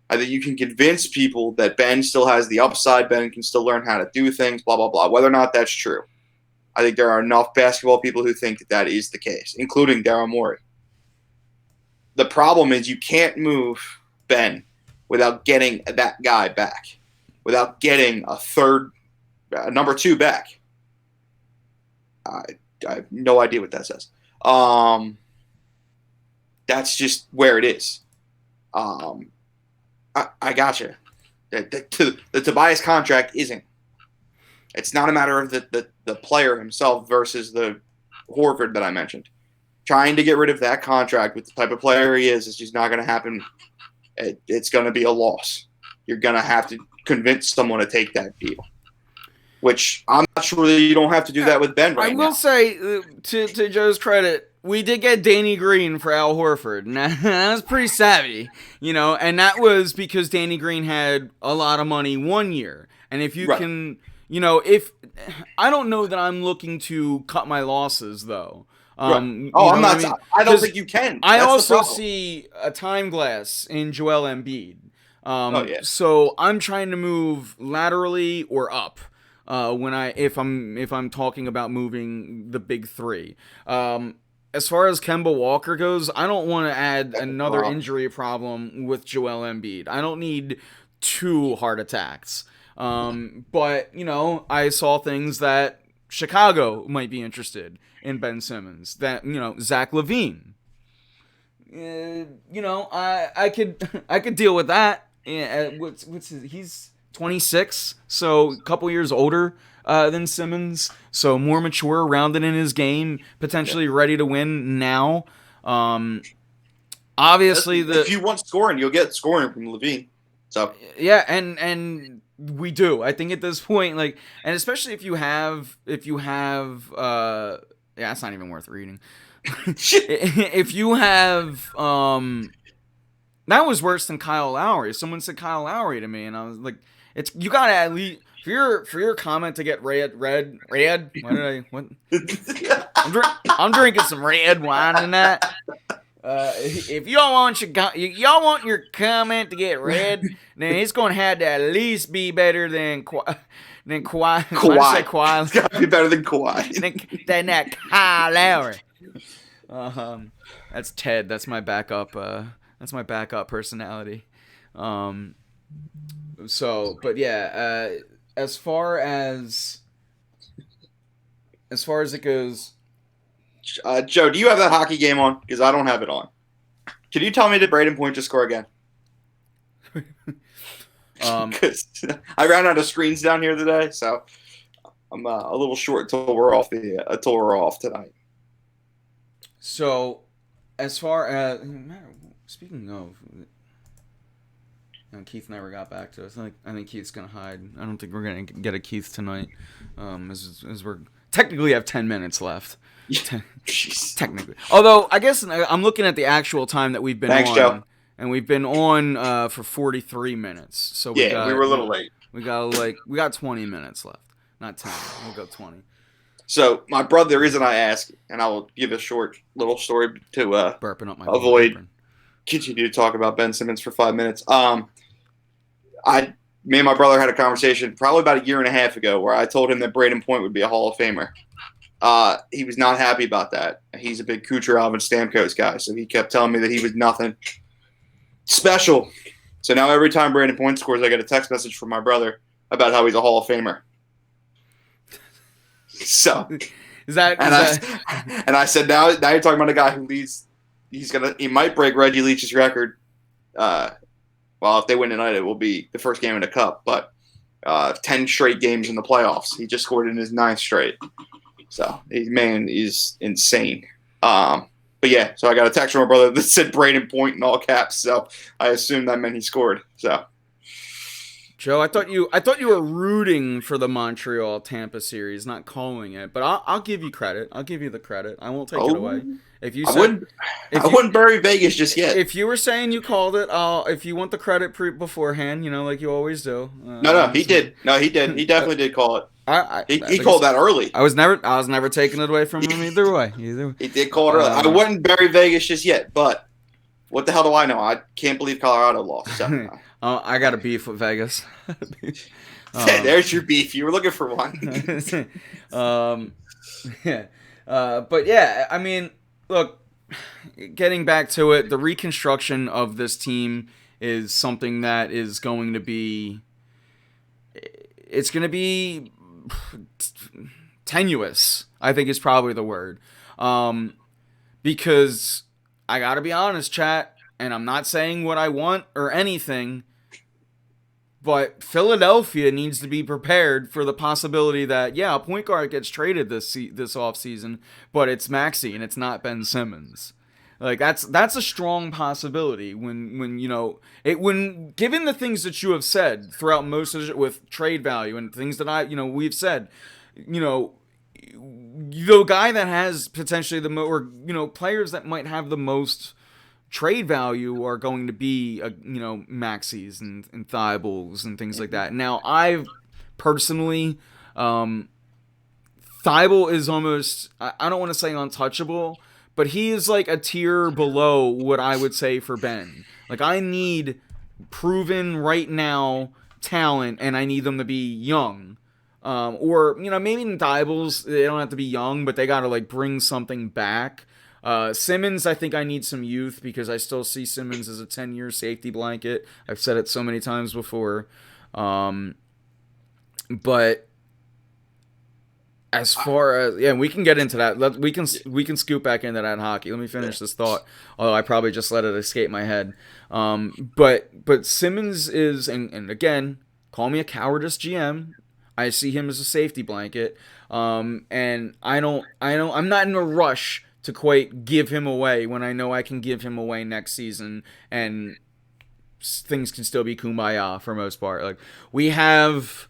[SPEAKER 2] I think you can convince people that Ben still has the upside, Ben can still learn how to do things, blah, blah, blah. Whether or not that's true, I think there are enough basketball people who think that that is the case, including Daryl Morey. The problem is you can't move Ben without getting that guy back, without getting a number 2 back. I have no idea what that says. That's just where it is. I gotcha. The Tobias contract isn't. It's not a matter of the player himself versus the Horford that I mentioned. Trying to get rid of that contract with the type of player he is just not going to happen. It's going to be a loss. You're going to have to convince someone to take that deal, which I'm not sure that you don't have to do that with Ben right now.
[SPEAKER 1] I will say, to Joe's credit, we did get Danny Green for Al Horford, and that was pretty savvy, and that was because Danny Green had a lot of money one year. And if you can, if I don't know that I'm looking to cut my losses, though.
[SPEAKER 2] I'm not. I don't think you can.
[SPEAKER 1] I also see a time glass in Joel Embiid. So I'm trying to move laterally or up if I'm talking about moving the big three. As far as Kemba Walker goes, I don't want to add another injury problem with Joel Embiid. I don't need 2 heart attacks. But I saw things that Chicago might be interested in Ben Simmons. That Zach LaVine. I could deal with that. What's he's 26, so a couple years older than Simmons, so more mature, rounded in his game, potentially ready to win now. Obviously,
[SPEAKER 2] if you want scoring, you'll get scoring from LaVine. So
[SPEAKER 1] yeah, and we do. I think at this point, and especially if you have, it's not even worth reading. If you have, that was worse than Kyle Lowry. Someone said Kyle Lowry to me, and I was like, you gotta at least for your comment to get red. What? I'm drinking some red wine in that. If y'all want your comment to get read, then it's going to have to at least be better than Kawhi.
[SPEAKER 2] Kawhi. It's got to be better than Kawhi.
[SPEAKER 1] than that Kyle Lowry. That's Ted. That's my backup. That's my backup personality. But yeah. As far as it goes.
[SPEAKER 2] Joe, do you have that hockey game on? Because I don't have it on. Can you tell me did Braden Point just score again? Because I ran out of screens down here today, so I'm a little short until we're off tonight.
[SPEAKER 1] So, as far as speaking of, Keith never got back to us. I think Keith's gonna hide. I don't think we're gonna get a Keith tonight. As we're technically have 10 minutes left. Technically, although I guess I'm looking at the actual time that we've been on.
[SPEAKER 2] Joe.
[SPEAKER 1] And we've been on for 43 minutes. So we
[SPEAKER 2] were a little late.
[SPEAKER 1] We got 20 minutes left, not 10. We'll go 20.
[SPEAKER 2] So my brother, the reason I ask, and I will give a short little story to
[SPEAKER 1] burping up my
[SPEAKER 2] avoid continue to talk about Ben Simmons for 5 minutes. Me and my brother had a conversation probably about a year and a half ago where I told him that Braden Point would be a Hall of Famer. He was not happy about that. He's a big Kucherov and Stamkos guy, so he kept telling me that he was nothing special. So now every time Braden Point scores, I get a text message from my brother about how he's a Hall of Famer. So I said now you're talking about a guy who leads. He might break Reggie Leach's record. Well, if they win tonight, it will be the first game in the cup. But 10 straight games in the playoffs. He just scored in his 9th straight. So he's insane. But yeah, so I got a text from my brother that said Braden Point in all caps. So I assumed that meant he scored. So
[SPEAKER 1] Joe, I thought you were rooting for the Montreal Tampa series, not calling it. But I'll give you credit. I'll give you the credit. I won't take it away. If you said,
[SPEAKER 2] I wouldn't bury Vegas just yet.
[SPEAKER 1] If you were saying you called it, if you want the credit beforehand, like you always do.
[SPEAKER 2] No, he did. No, he did. He definitely did call it. He called that early.
[SPEAKER 1] I was never taking it away from him either way.
[SPEAKER 2] He did call it early. I wouldn't bury Vegas just yet, but what the hell do I know? I can't believe Colorado lost. So.
[SPEAKER 1] I got a beef with Vegas.
[SPEAKER 2] There's your beef. You were looking for one.
[SPEAKER 1] Yeah. But yeah, I mean, look, getting back to it, the reconstruction of this team is something that is going to be. It's going to be tenuous, I think is probably the word. Because I got to be honest, chat, and I'm not saying what I want or anything, But Philadelphia needs to be prepared for the possibility that, yeah, a point guard gets traded this offseason, but it's Maxey and it's not Ben Simmons. Like that's a strong possibility when when given the things that you have said throughout most of it with trade value and things that we've said, the guy that has potentially players that might have the most trade value are going to be Maxey's and Thibaults and things like that. Now I've personally Thibault is almost, I don't want to say untouchable, but he is like a tier below what I would say for Ben. Like I need proven right now talent and I need them to be young. Or maybe in Thibaults they don't have to be young, but they got to like bring something back. Simmons, I think I need some youth because I still see Simmons as a 10-year safety blanket. I've said it so many times before. But as far as we can get into that. We can scoop back into that hockey. Let me finish this thought. Although I probably just let it escape my head. But Simmons is, and again, call me a cowardice GM. I see him as a safety blanket. And I'm not in a rush to quite give him away when I know I can give him away next season and things can still be kumbaya for most part. Like we have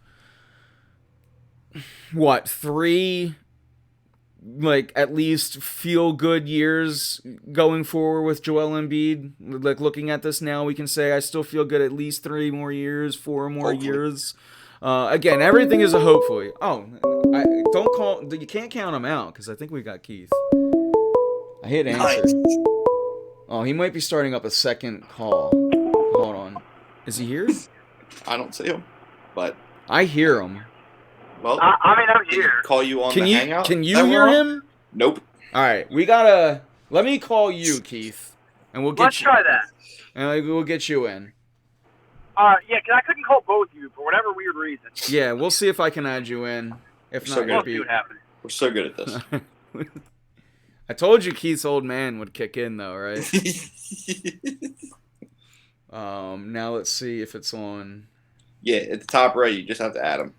[SPEAKER 1] 3 like at least feel good years going forward with Joel Embiid. Like looking at this now, we can say I still feel good at least 3 more years, 4 more years. Again, everything is a hopefully. You can't count him out because I think we got Keith. I hit answer. Nice. Oh, he might be starting up a second call. Hold on. Is he here?
[SPEAKER 2] I don't see him, but
[SPEAKER 1] I hear him.
[SPEAKER 3] Well, I'm here.
[SPEAKER 2] Call you on the hangout.
[SPEAKER 1] Can you hear him?
[SPEAKER 2] Nope.
[SPEAKER 1] All right, let me call you, Keith, and
[SPEAKER 3] Let's try that.
[SPEAKER 1] And we'll get you in.
[SPEAKER 3] Yeah, because I couldn't call both of you for whatever weird reason.
[SPEAKER 1] Yeah, we'll see if I can add you in. If not,
[SPEAKER 3] we'll see what happens.
[SPEAKER 2] We're so good at this.
[SPEAKER 1] I told you Keith's old man would kick in, though, right? Now let's see if it's on.
[SPEAKER 2] Yeah, at the top right, you just have to add him.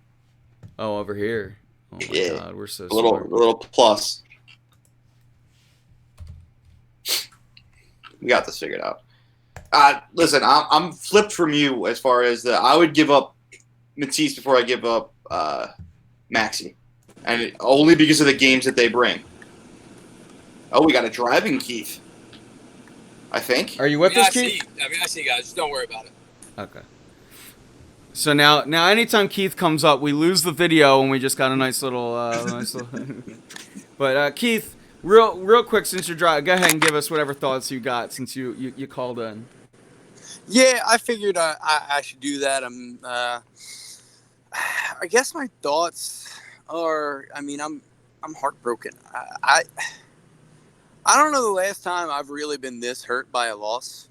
[SPEAKER 1] Oh, over here. Oh my God, we're so
[SPEAKER 2] smart. A little plus. We got this figured out. Listen, I'm flipped from you as far as I would give up Matisse before I give up Maxey, and only because of the games that they bring. Oh, we got a driving Keith. I think.
[SPEAKER 1] Are you with us, Keith?
[SPEAKER 4] I see, guys. Just don't worry about it.
[SPEAKER 1] Okay. So now, anytime Keith comes up, we lose the video, and we just got a nice little. But Keith, real quick, since you're driving, go ahead and give us whatever thoughts you got since you called in.
[SPEAKER 4] Yeah, I figured I should do that. I guess my thoughts are. I mean, I'm heartbroken. I don't know the last time I've really been this hurt by a loss.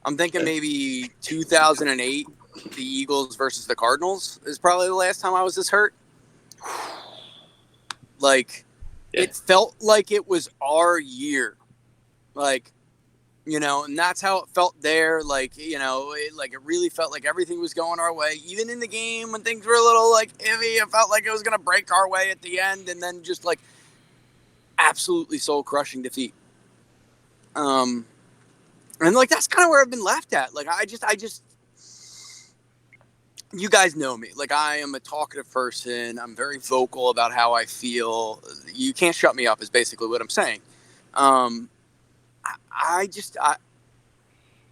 [SPEAKER 4] I'm thinking maybe 2008, the Eagles versus the Cardinals is probably the last time I was this hurt. Like, It felt like it was our year. Like, and that's how it felt there. Like, it really felt like everything was going our way. Even in the game when things were a little, iffy, it felt like it was going to break our way at the end. And then just, absolutely soul-crushing defeat. And that's kind of where I've been left at. I just you guys know me. I am a talkative person. I'm very vocal about how I feel. You can't shut me up is basically what I'm saying.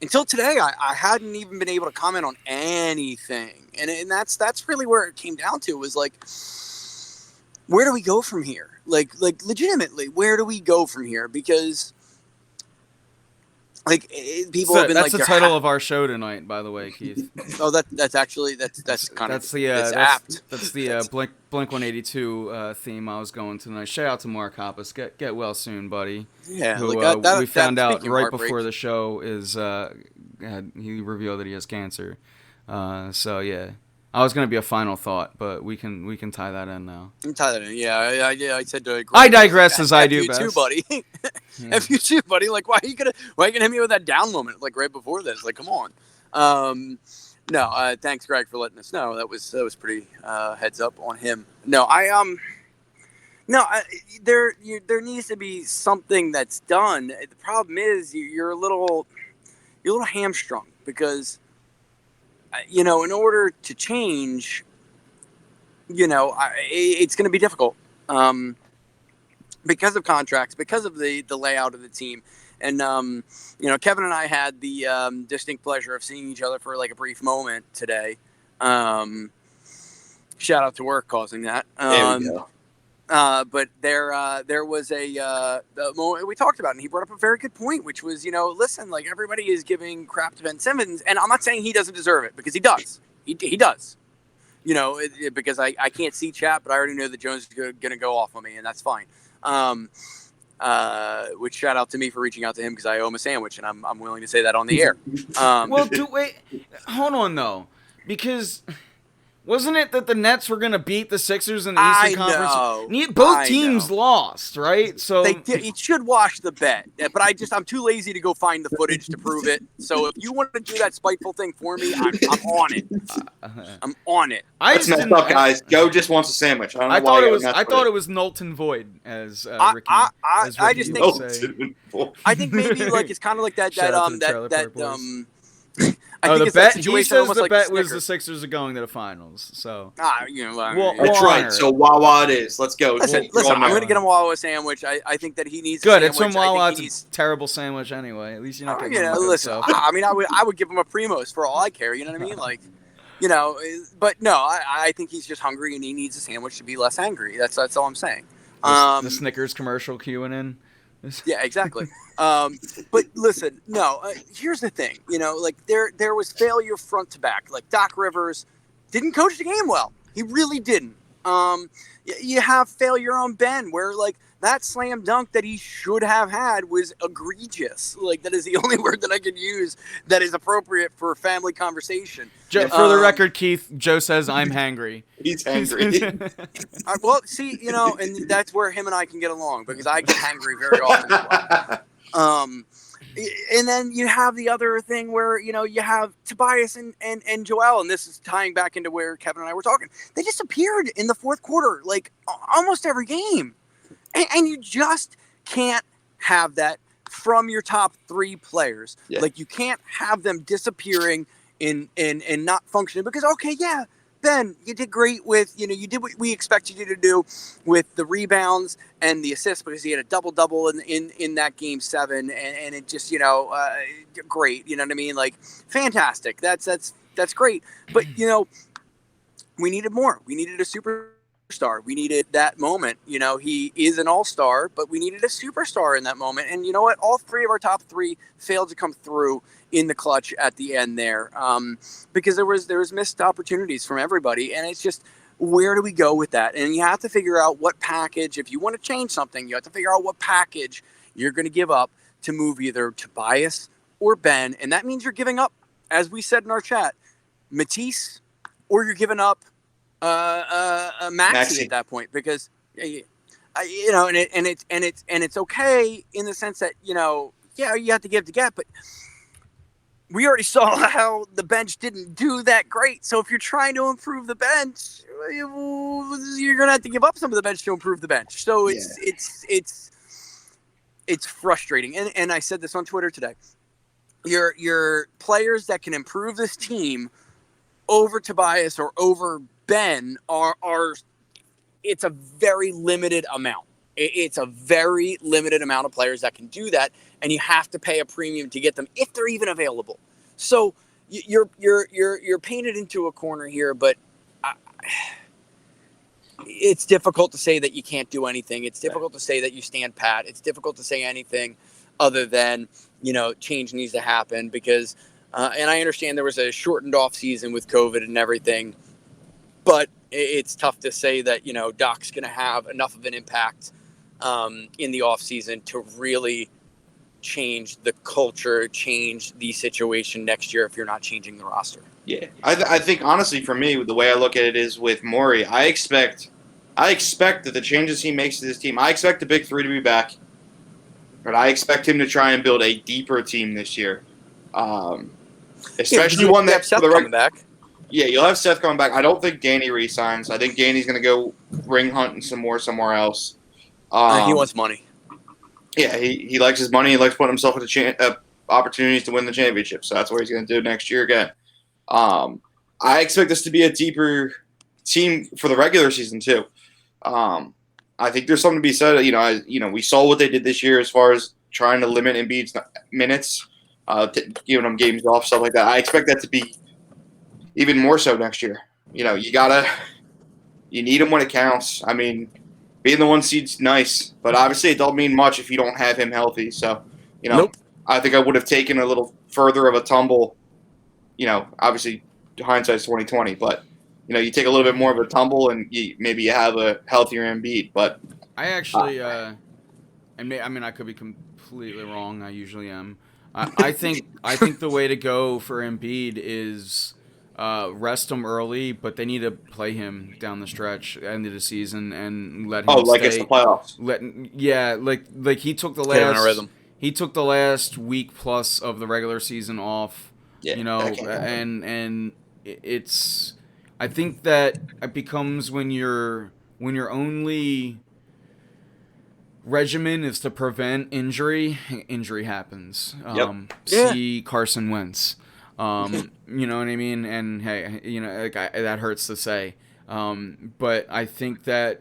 [SPEAKER 4] Until today, I hadn't even been able to comment on anything. And that's really where it came down to was where do we go from here? Legitimately, where do we go from here? Because people have been
[SPEAKER 1] that's the title of our show tonight, by the way, Keith.
[SPEAKER 4] Oh, that's actually apt.
[SPEAKER 1] That's the Blink 182 theme I was going to tonight. Shout out to Mark Hoppus. Get well soon, buddy.
[SPEAKER 4] Yeah,
[SPEAKER 1] who we found out right before the show he revealed that he has cancer. So yeah. I was going to be a final thought, but we can tie that in now.
[SPEAKER 4] Tie that in, yeah. I said to
[SPEAKER 1] I digress as I do best.
[SPEAKER 4] F you too, buddy. F you too, buddy. Why are you gonna hit me with that down moment right before this? Come on. No, thanks, Greg, for letting us know. That was pretty heads up on him. No, there needs to be something that's done. The problem is you're a little hamstrung because in order to change, it's going to be difficult because of contracts, because of the layout of the team. And, Kevin and I had the distinct pleasure of seeing each other for like a brief moment today. Shout out to work causing that.
[SPEAKER 2] There we go.
[SPEAKER 4] But there was a moment we talked about, and he brought up a very good point, which was, listen, like everybody is giving crap to Ben Simmons, and I'm not saying he doesn't deserve it, because he does. He does. Because I can't see chat, but I already know that Jones is going to go off on me, and that's fine. Which shout out to me for reaching out to him because I owe him a sandwich, and I'm willing to say that on the air.
[SPEAKER 1] Well, wait, hold on though, because wasn't it that the Nets were going to beat the Sixers in the Eastern Conference? Both teams lost, right? So
[SPEAKER 4] they did. It should wash the bet, but I'm too lazy to go find the footage to prove it. So if you want to do that spiteful thing for me, I'm on it. I'm on it.
[SPEAKER 2] That's messed up, guys. Joe just wants a sandwich.
[SPEAKER 1] I thought it was Knowlton Void, as Ricky.
[SPEAKER 4] I just think. I think maybe like it's kind of like that.
[SPEAKER 1] The bet. He says the bet was the Sixers are going to the finals. So
[SPEAKER 2] that's right. So Wawa it is. Let's go.
[SPEAKER 4] Listen. I'm going to get him Wawa a sandwich. I think that he needs.
[SPEAKER 1] Good.
[SPEAKER 4] A
[SPEAKER 1] it's from Wawa. It's a terrible sandwich anyway. At least you're not getting.
[SPEAKER 4] Listen. I would give him a Primos for all I care. You know what I mean? Like, But no, I think he's just hungry and he needs a sandwich to be less angry. That's all I'm saying.
[SPEAKER 1] The Snickers commercial queuing in.
[SPEAKER 4] Yeah, exactly. But listen, no. Here's the thing. Like there was failure front to back. Like Doc Rivers didn't coach the game well. He really didn't. You have failure on Ben, where like that slam dunk that he should have had was egregious. Like that is the only word that I could use that is appropriate for a family conversation.
[SPEAKER 1] For the record, Keith, Joe says I'm hangry.
[SPEAKER 2] He's hangry.
[SPEAKER 4] Well, see, and that's where him and I can get along because I get hangry very often as well. And then you have the other thing where, you have Tobias and Joel, and this is tying back into where Kevin and I were talking. They disappeared in the fourth quarter, like almost every game. And you just can't have that from your top three players. Yeah. Like you can't have them disappearing and not functioning because, okay, yeah, Ben, you did great with, you did what we expected you to do with the rebounds and the assists because he had a double-double in that game 7 and it just, great. You know what I mean? Like fantastic. That's great. But, we needed more. We needed a superstar. We needed that moment. He is an all-star, but we needed a superstar in that moment. And you know what? All three of our top three failed to come through in the clutch at the end there because there was missed opportunities from everybody. And it's just, where do we go with that? And you have to figure out what package, if you want to change something, you have to figure out what package you're going to give up to move either Tobias or Ben. And that means you're giving up, as we said in our chat, Matisse, or you're giving up Maxey at that point because and it's okay in the sense that you have to give to get, but we already saw how the bench didn't do that great. So if you're trying to improve the bench, you're gonna have to give up some of the bench to improve the bench. So it's frustrating, and I said this on Twitter today. Your players that can improve this team over Tobias or over Ben are it's a very limited amount. It's a very limited amount of players that can do that, and you have to pay a premium to get them if they're even available. So you're painted into a corner here, but it's difficult to say that you can't do anything. It's difficult to say that you stand pat. It's difficult to say anything other than change needs to happen because. And I understand there was a shortened off season with COVID and everything, but it's tough to say that, Doc's going to have enough of an impact in the off season to really change the culture, change the situation next year if you're not changing the roster.
[SPEAKER 2] Yeah. I think, honestly, for me, the way I look at it is with Morey, I expect that the changes he makes to this team, I expect the big three to be back, but I expect him to try and build a deeper team this year. especially
[SPEAKER 4] Yeah,
[SPEAKER 2] one
[SPEAKER 4] you have
[SPEAKER 2] that
[SPEAKER 4] Seth
[SPEAKER 2] for the
[SPEAKER 4] coming back.
[SPEAKER 2] Yeah, you'll have Seth coming back. I don't think Danny resigns. I think Danny's going to go ring hunting some more somewhere else.
[SPEAKER 4] He wants money.
[SPEAKER 2] Yeah, he likes his money. He likes putting himself into opportunities to win the championship. So that's what he's going to do next year again. I expect this to be a deeper team for the regular season too. I think there's something to be said. We saw what they did this year as far as trying to limit Embiid's minutes, giving him games off, stuff like that. I expect that to be even more so next year. You need him when it counts. I mean, being the 1 seed's nice, but obviously it don't mean much if you don't have him healthy. So,
[SPEAKER 4] Nope.
[SPEAKER 2] I think I would have taken a little further of a tumble. Obviously hindsight's 2020, but you take a little bit more of a tumble and maybe you have a healthier Embiid. But
[SPEAKER 1] I actually, I could be completely wrong. I usually am. I think the way to go for Embiid is rest him early, but they need to play him down the stretch, end of the season, and let him stay.
[SPEAKER 2] It's the playoffs.
[SPEAKER 1] Like he took the
[SPEAKER 4] Get him in a
[SPEAKER 1] last
[SPEAKER 4] rhythm.
[SPEAKER 1] he took the last week plus of the regular season off.
[SPEAKER 2] Yeah,
[SPEAKER 1] and it's. I think that it becomes when your only regimen is to prevent injury happens. See Carson Wentz. You know what I mean? And hey, that hurts to say. But I think that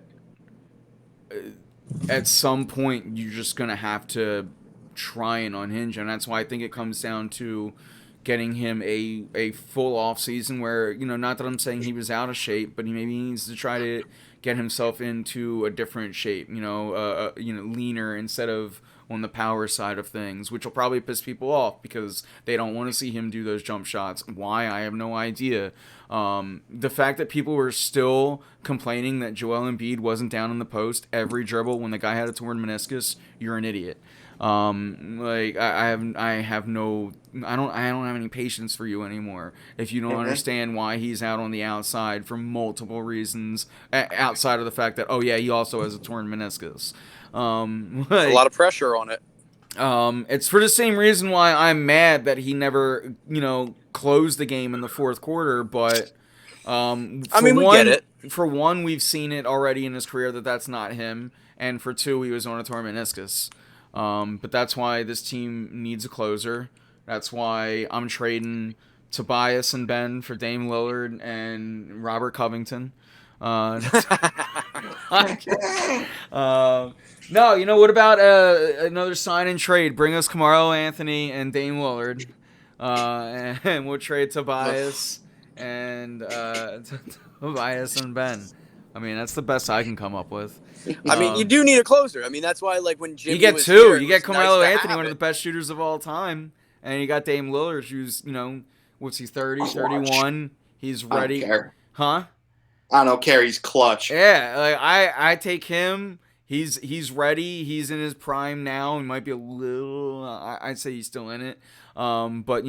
[SPEAKER 1] at some point you're just going to have to try and unhinge. And that's why I think it comes down to getting him a full off season where, not that I'm saying he was out of shape, but he maybe needs to try to get himself into a different shape, leaner instead of on the power side of things, which will probably piss people off because they don't want to see him do those jump shots. Why? I have no idea. The fact that people were still complaining that Joel Embiid wasn't down in the post every dribble when the guy had a torn meniscus, you're an idiot. I don't have any patience for you anymore if you don't understand why he's out on the outside for multiple reasons outside of the fact that he also has a torn meniscus.
[SPEAKER 4] A lot of pressure on it.
[SPEAKER 1] It's for the same reason why I'm mad that he never closed the game in the fourth quarter, but we
[SPEAKER 4] get it.
[SPEAKER 1] For one, we've seen it already in his career that's not him, and for two, he was on a torn meniscus. But that's why this team needs a closer. That's why I'm trading Tobias and Ben for Dame Lillard and Robert Covington. No, what about another sign and trade? Bring us Carmelo Anthony and Dame Lillard, and we'll trade Tobias and Tobias and Ben. I mean, that's the best I can come up with.
[SPEAKER 4] You do need a closer. That's why, when Jimmy
[SPEAKER 1] you get
[SPEAKER 4] was
[SPEAKER 1] two.
[SPEAKER 4] here,
[SPEAKER 1] You get Carmelo
[SPEAKER 4] nice
[SPEAKER 1] Anthony, one of the best shooters of all time, and you got Dame Lillard, who's what's he 30, 31? He's ready,
[SPEAKER 2] I don't care.
[SPEAKER 1] huh?
[SPEAKER 2] I don't care. He's clutch.
[SPEAKER 1] Yeah, I take him. He's ready. He's in his prime now. He might be a little. I'd say he's still in it. But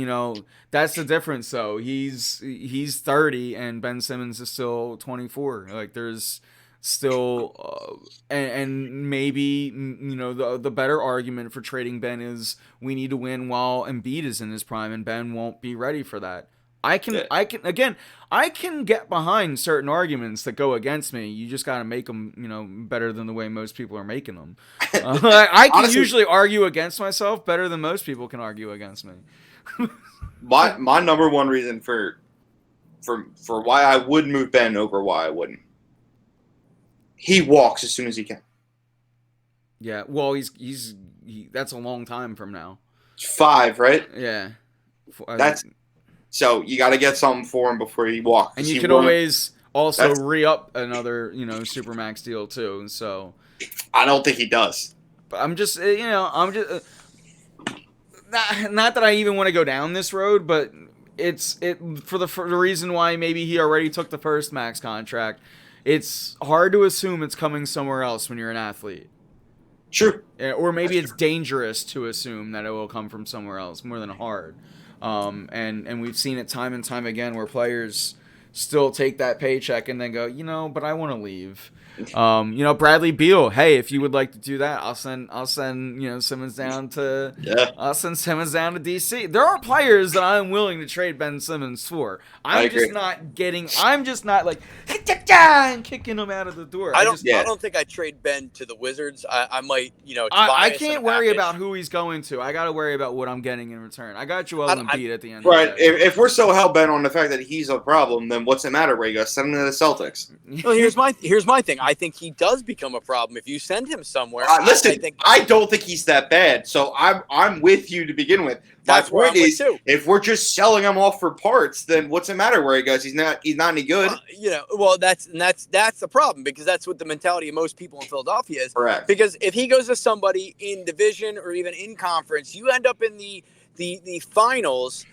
[SPEAKER 1] that's the difference. Though he's 30 and Ben Simmons is still 24. There's still and maybe the better argument for trading Ben is we need to win while Embiid is in his prime and Ben won't be ready for that. I can get behind certain arguments that go against me. You just got to make them, better than the way most people are making them. I can honestly, usually argue against myself better than most people can argue against me.
[SPEAKER 2] my number one reason for why I would move Ben over why I wouldn't. He walks as soon as he can.
[SPEAKER 1] Yeah, well, he's that's a long time from now.
[SPEAKER 2] 5, right?
[SPEAKER 1] Yeah.
[SPEAKER 2] So you got to get something for him before he walks.
[SPEAKER 1] And you can always also re-up another, Supermax deal too. So
[SPEAKER 2] I don't think he does.
[SPEAKER 1] But I'm just, not that I even want to go down this road, but for the reason why maybe he already took the first max contract. It's hard to assume it's coming somewhere else when you're an athlete.
[SPEAKER 2] Sure.
[SPEAKER 1] Or maybe it's dangerous to assume that it will come from somewhere else more than hard. And we've seen it time and time again where players still take that paycheck and then go, but I want to leave. Bradley Beal. Hey, if you would like to do that, I'll send Simmons down to DC. There are players that I'm willing to trade Ben Simmons for. I'm just not like and kicking him out of the door.
[SPEAKER 4] I don't think I trade Ben to the Wizards. I might,
[SPEAKER 1] I can't worry about who he's going to. I got to worry about what I'm getting in return. I got Joel Embiid at the end.
[SPEAKER 2] Right.
[SPEAKER 1] Of the day.
[SPEAKER 2] If we're so hell bent on the fact that he's a problem, then what's the matter, where you go send him to the Celtics?
[SPEAKER 4] Well, here's my thing. I think he does become a problem if you send him somewhere.
[SPEAKER 2] Listen, I don't think he's that bad. So I'm with you to begin with. My point is, if we're just selling him off for parts, then what's the matter where he goes? He's not any good.
[SPEAKER 4] That's the problem, because that's what the mentality of most people in Philadelphia is.
[SPEAKER 2] Correct.
[SPEAKER 4] Because if he goes to somebody in division or even in conference, you end up in the finals,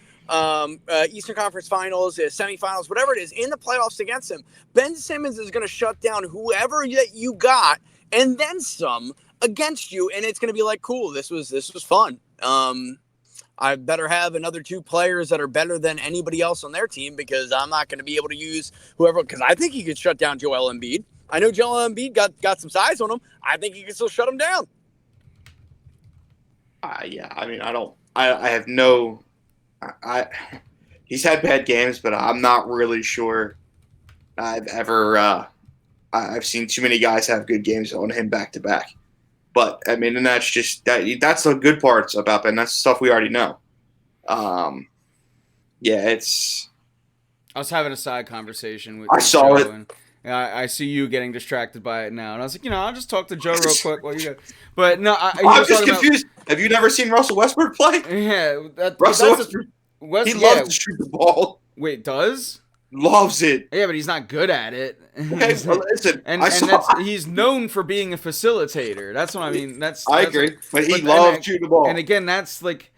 [SPEAKER 4] Eastern Conference Finals, semifinals, whatever it is, in the playoffs against him. Ben Simmons is going to shut down whoever that you got and then some against you, and it's going to be like, cool, this was fun. I better have another 2 players that are better than anybody else on their team, because I'm not going to be able to use whoever, because I think he could shut down Joel Embiid. I know Joel Embiid got some size on him. I think he can still shut him down.
[SPEAKER 2] He's had bad games, but I'm not really sure I've ever I've seen too many guys have good games on him back to back. But I mean, and that's just that's the good parts about Ben. That's stuff we already know. It's.
[SPEAKER 1] I was having a side conversation with.
[SPEAKER 2] I saw it.
[SPEAKER 1] And I see you getting distracted by it now, and I was like, I'll just talk to Joe real quick while you go. But no,
[SPEAKER 2] I'm just confused. Have you never seen Russell Westbrook play?
[SPEAKER 1] Yeah,
[SPEAKER 2] Russell Westbrook. He loves to shoot the ball.
[SPEAKER 1] Wait, does?
[SPEAKER 2] Loves it.
[SPEAKER 1] Yeah, but he's not good at it.
[SPEAKER 2] Okay, well, listen.
[SPEAKER 1] He's known for being a facilitator. That's what I mean.
[SPEAKER 2] I agree, but he loves shooting the ball.
[SPEAKER 1] And again, that's like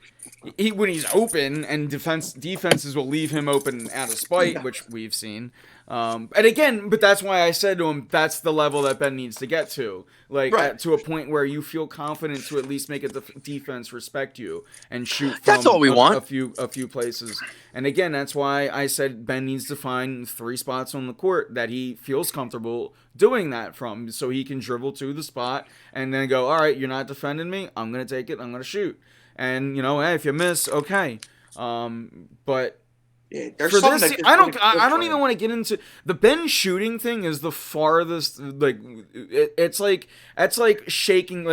[SPEAKER 1] when he's open, and defenses will leave him open out of spite, which we've seen. And again, but that's why I said to him, that's the level that Ben needs to get to, to a point where you feel confident to at least make a defense respect you and shoot from
[SPEAKER 4] that's all we want.
[SPEAKER 1] a few places. And again, that's why I said Ben needs to find 3 spots on the court that he feels comfortable doing that from, so he can dribble to the spot and then go, all right, you're not defending me, I'm gonna take it, I'm gonna shoot. And hey, if you miss, okay. But for this, I don't even want to get into the Ben shooting thing. Is the farthest, it's like shaking,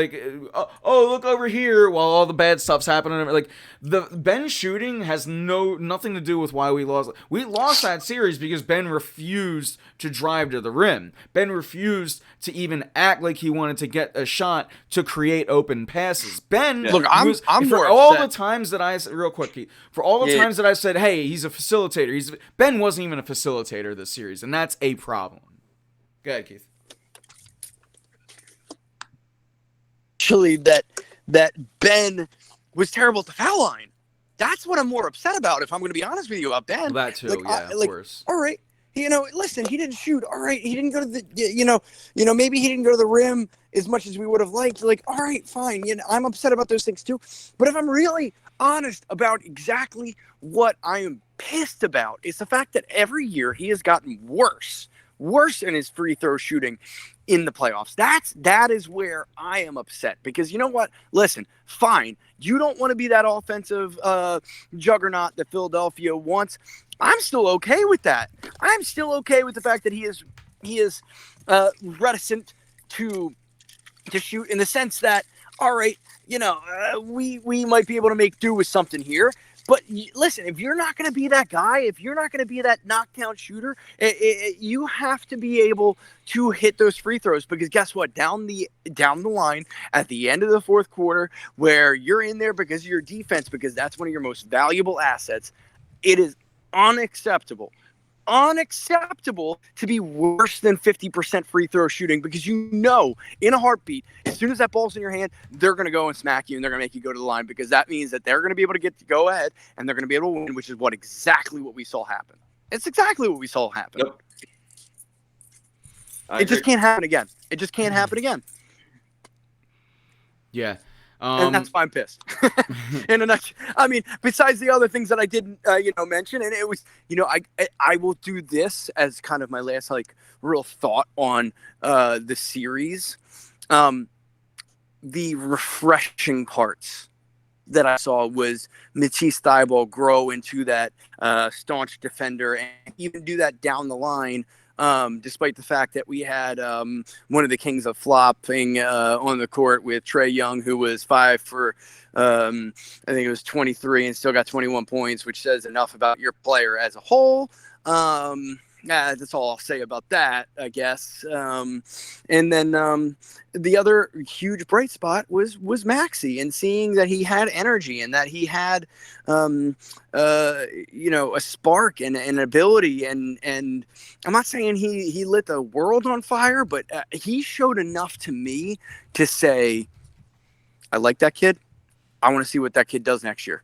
[SPEAKER 1] oh, look over here while all the bad stuff's happening. Like, the Ben shooting has nothing to do with why we lost. We lost that series because Ben refused to drive to the rim. Ben refused to even act like he wanted to get a shot to create open passes. Ben,
[SPEAKER 4] look, I'm
[SPEAKER 1] for all the times that I said, real quick, for all the times that I said, hey, he's a facilitator. Ben wasn't even a facilitator this series, and that's a problem. Go ahead, Keith.
[SPEAKER 4] Actually, that Ben was terrible at the foul line. That's what I'm more upset about, if I'm going to be honest with you, about Ben.
[SPEAKER 1] Well, that too, of course.
[SPEAKER 4] All right, listen, he didn't shoot. All right, he didn't go to the, maybe he didn't go to the rim as much as we would have liked. Like, all right, fine. I'm upset about those things too. But if I'm really honest about exactly what I am pissed about, is the fact that every year he has gotten worse in his free throw shooting in the playoffs. That is where I am upset, because you know what? Listen, fine. You don't want to be that offensive juggernaut that Philadelphia wants. I'm still okay with that. I'm still okay with the fact that he is reticent to shoot, in the sense that, all right, we might be able to make do with something here. But listen, if you're not going to be that guy, if you're not going to be that knockdown shooter, you have to be able to hit those free throws, because guess what? Down the line at the end of the fourth quarter, where you're in there because of your defense, because that's one of your most valuable assets, it is unacceptable to be worse than 50% free throw shooting, because in a heartbeat, as soon as that ball's in your hand, they're going to go and smack you, and they're going to make you go to the line, because that means that they're going to be able to get to go ahead, and they're going to be able to win, which is exactly what we saw happen. It's exactly what we saw happen.
[SPEAKER 2] Yep.
[SPEAKER 4] It just can't happen again. It just can't happen again.
[SPEAKER 1] Yeah.
[SPEAKER 4] And that's why I'm pissed. In a nutshell. I mean, besides the other things that I didn't, mention, and it was, I will do this as kind of my last like real thought on the series. The refreshing parts that I saw was Matisse Thybulle grow into that staunch defender and even do that down the line. Despite the fact that we had one of the kings of flopping on the court with Trae Young, who was 5 for, I think it was 23 and still got 21 points, which says enough about your player as a whole. That's all I'll say about that, I guess. And then the other huge bright spot was Maxey, and seeing that he had energy and that he had, a spark and an ability. And I'm not saying he lit the world on fire, but he showed enough to me to say, I like that kid. I want to see what that kid does next year.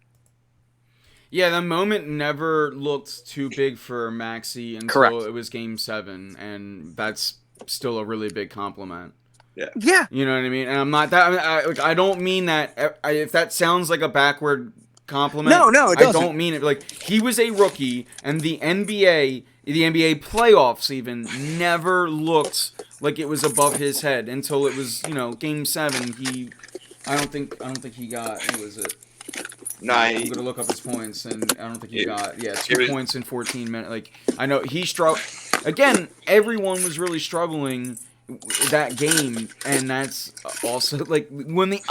[SPEAKER 1] Yeah, the moment never looked too big for Maxey until
[SPEAKER 4] Correct.
[SPEAKER 1] It was Game 7, and that's still a really big compliment.
[SPEAKER 4] Yeah.
[SPEAKER 1] You know what I mean? And I'm not that. I don't mean that. If that sounds like a backward compliment,
[SPEAKER 4] No, it doesn't.
[SPEAKER 1] I don't mean it. Like, he was a rookie, and the NBA playoffs even never looked like it was above his head until it was, Game 7. I don't think he got. Who was it?
[SPEAKER 2] No,
[SPEAKER 1] I'm gonna look up his points, and I don't think he got 2 points in 14 minutes. Like, I know he struggled. Again, everyone was really struggling that game, and that's also like when the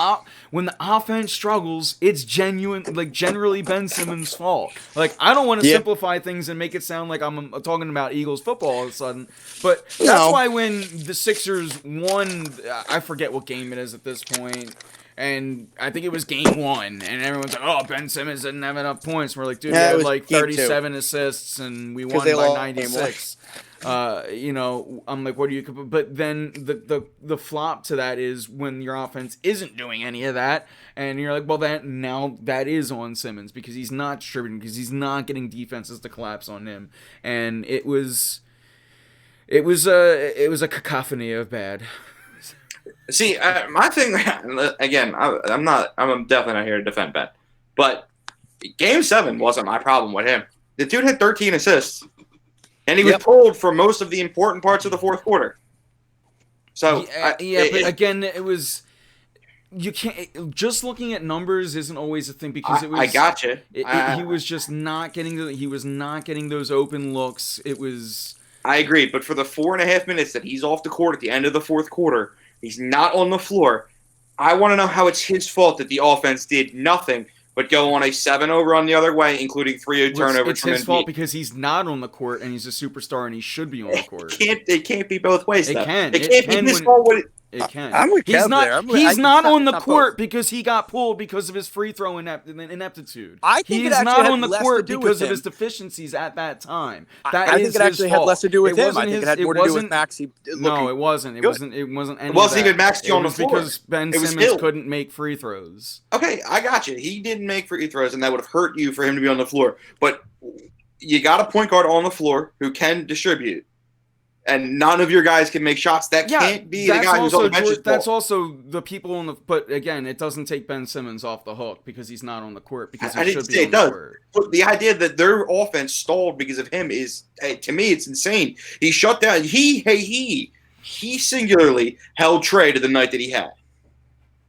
[SPEAKER 1] offense struggles, it's generally Ben Simmons' fault. Like, I don't want to simplify things and make it sound like I'm talking about Eagles football all of a sudden, but that's why when the Sixers won, I forget what game it is at this point. And I think it was Game 1, and everyone's like, "Oh, Ben Simmons didn't have enough points." We're like, "Dude, he had like 37 assists, and we won by 96." I'm like, "What do you?" But then the flop to that is when your offense isn't doing any of that, and you're like, "Well, that is on Simmons because he's not distributing, because he's not getting defenses to collapse on him." And it was a cacophony of bad.
[SPEAKER 2] See, my thing again, I'm definitely not here to defend Ben, but Game 7 wasn't my problem with him. The dude had 13 assists, and he was pulled for most of the important parts of the fourth quarter. So
[SPEAKER 1] but again, it was. You can't just looking at numbers isn't always a thing because it was.
[SPEAKER 2] I gotcha.
[SPEAKER 1] He was just not getting he was not getting those open looks. It was.
[SPEAKER 2] I agree, but for the 4.5 minutes that he's off the court at the end of the fourth quarter, he's not on the floor. I want to know how it's his fault that the offense did nothing but go on a 7-0 run the other way, including 3 turnovers.
[SPEAKER 1] It's his fault because he's not on the court and he's a superstar and he should be on the court.
[SPEAKER 2] It can't be both ways.
[SPEAKER 1] It
[SPEAKER 2] though.
[SPEAKER 1] can.
[SPEAKER 2] It can't be his fault.
[SPEAKER 1] It can.
[SPEAKER 4] I'm with
[SPEAKER 1] he's
[SPEAKER 4] Kev
[SPEAKER 1] not.
[SPEAKER 4] there.
[SPEAKER 1] He's not on the court because he got pulled because of his free throw ineptitude.
[SPEAKER 4] I think
[SPEAKER 1] he's
[SPEAKER 4] it actually
[SPEAKER 1] not
[SPEAKER 4] had
[SPEAKER 1] on the
[SPEAKER 4] less
[SPEAKER 1] court
[SPEAKER 4] to do
[SPEAKER 1] because
[SPEAKER 4] with
[SPEAKER 1] of his
[SPEAKER 4] him.
[SPEAKER 1] deficiencies at that time.
[SPEAKER 4] I think it actually had less to do with him. I think it had more to do with Maxey.
[SPEAKER 1] No, it wasn't. It
[SPEAKER 4] good.
[SPEAKER 1] wasn't. It wasn't. Any
[SPEAKER 2] It wasn't
[SPEAKER 1] of that.
[SPEAKER 2] even Maxey on the floor.
[SPEAKER 1] Because Ben Simmons couldn't make free throws.
[SPEAKER 2] Okay, I got you. He didn't make free throws, and that would have hurt you for him to be on the floor. But you got a point guard on the floor who can distribute. And none of your guys can make shots. That can't be the guy who's on the bench.
[SPEAKER 1] That's also the people on the. But again, it doesn't take Ben Simmons off the hook because he's not on the court because he should be on the court.
[SPEAKER 2] But the idea that their offense stalled because of him is, to me, it's insane. He shut down. He singularly held Trae to the night that he had,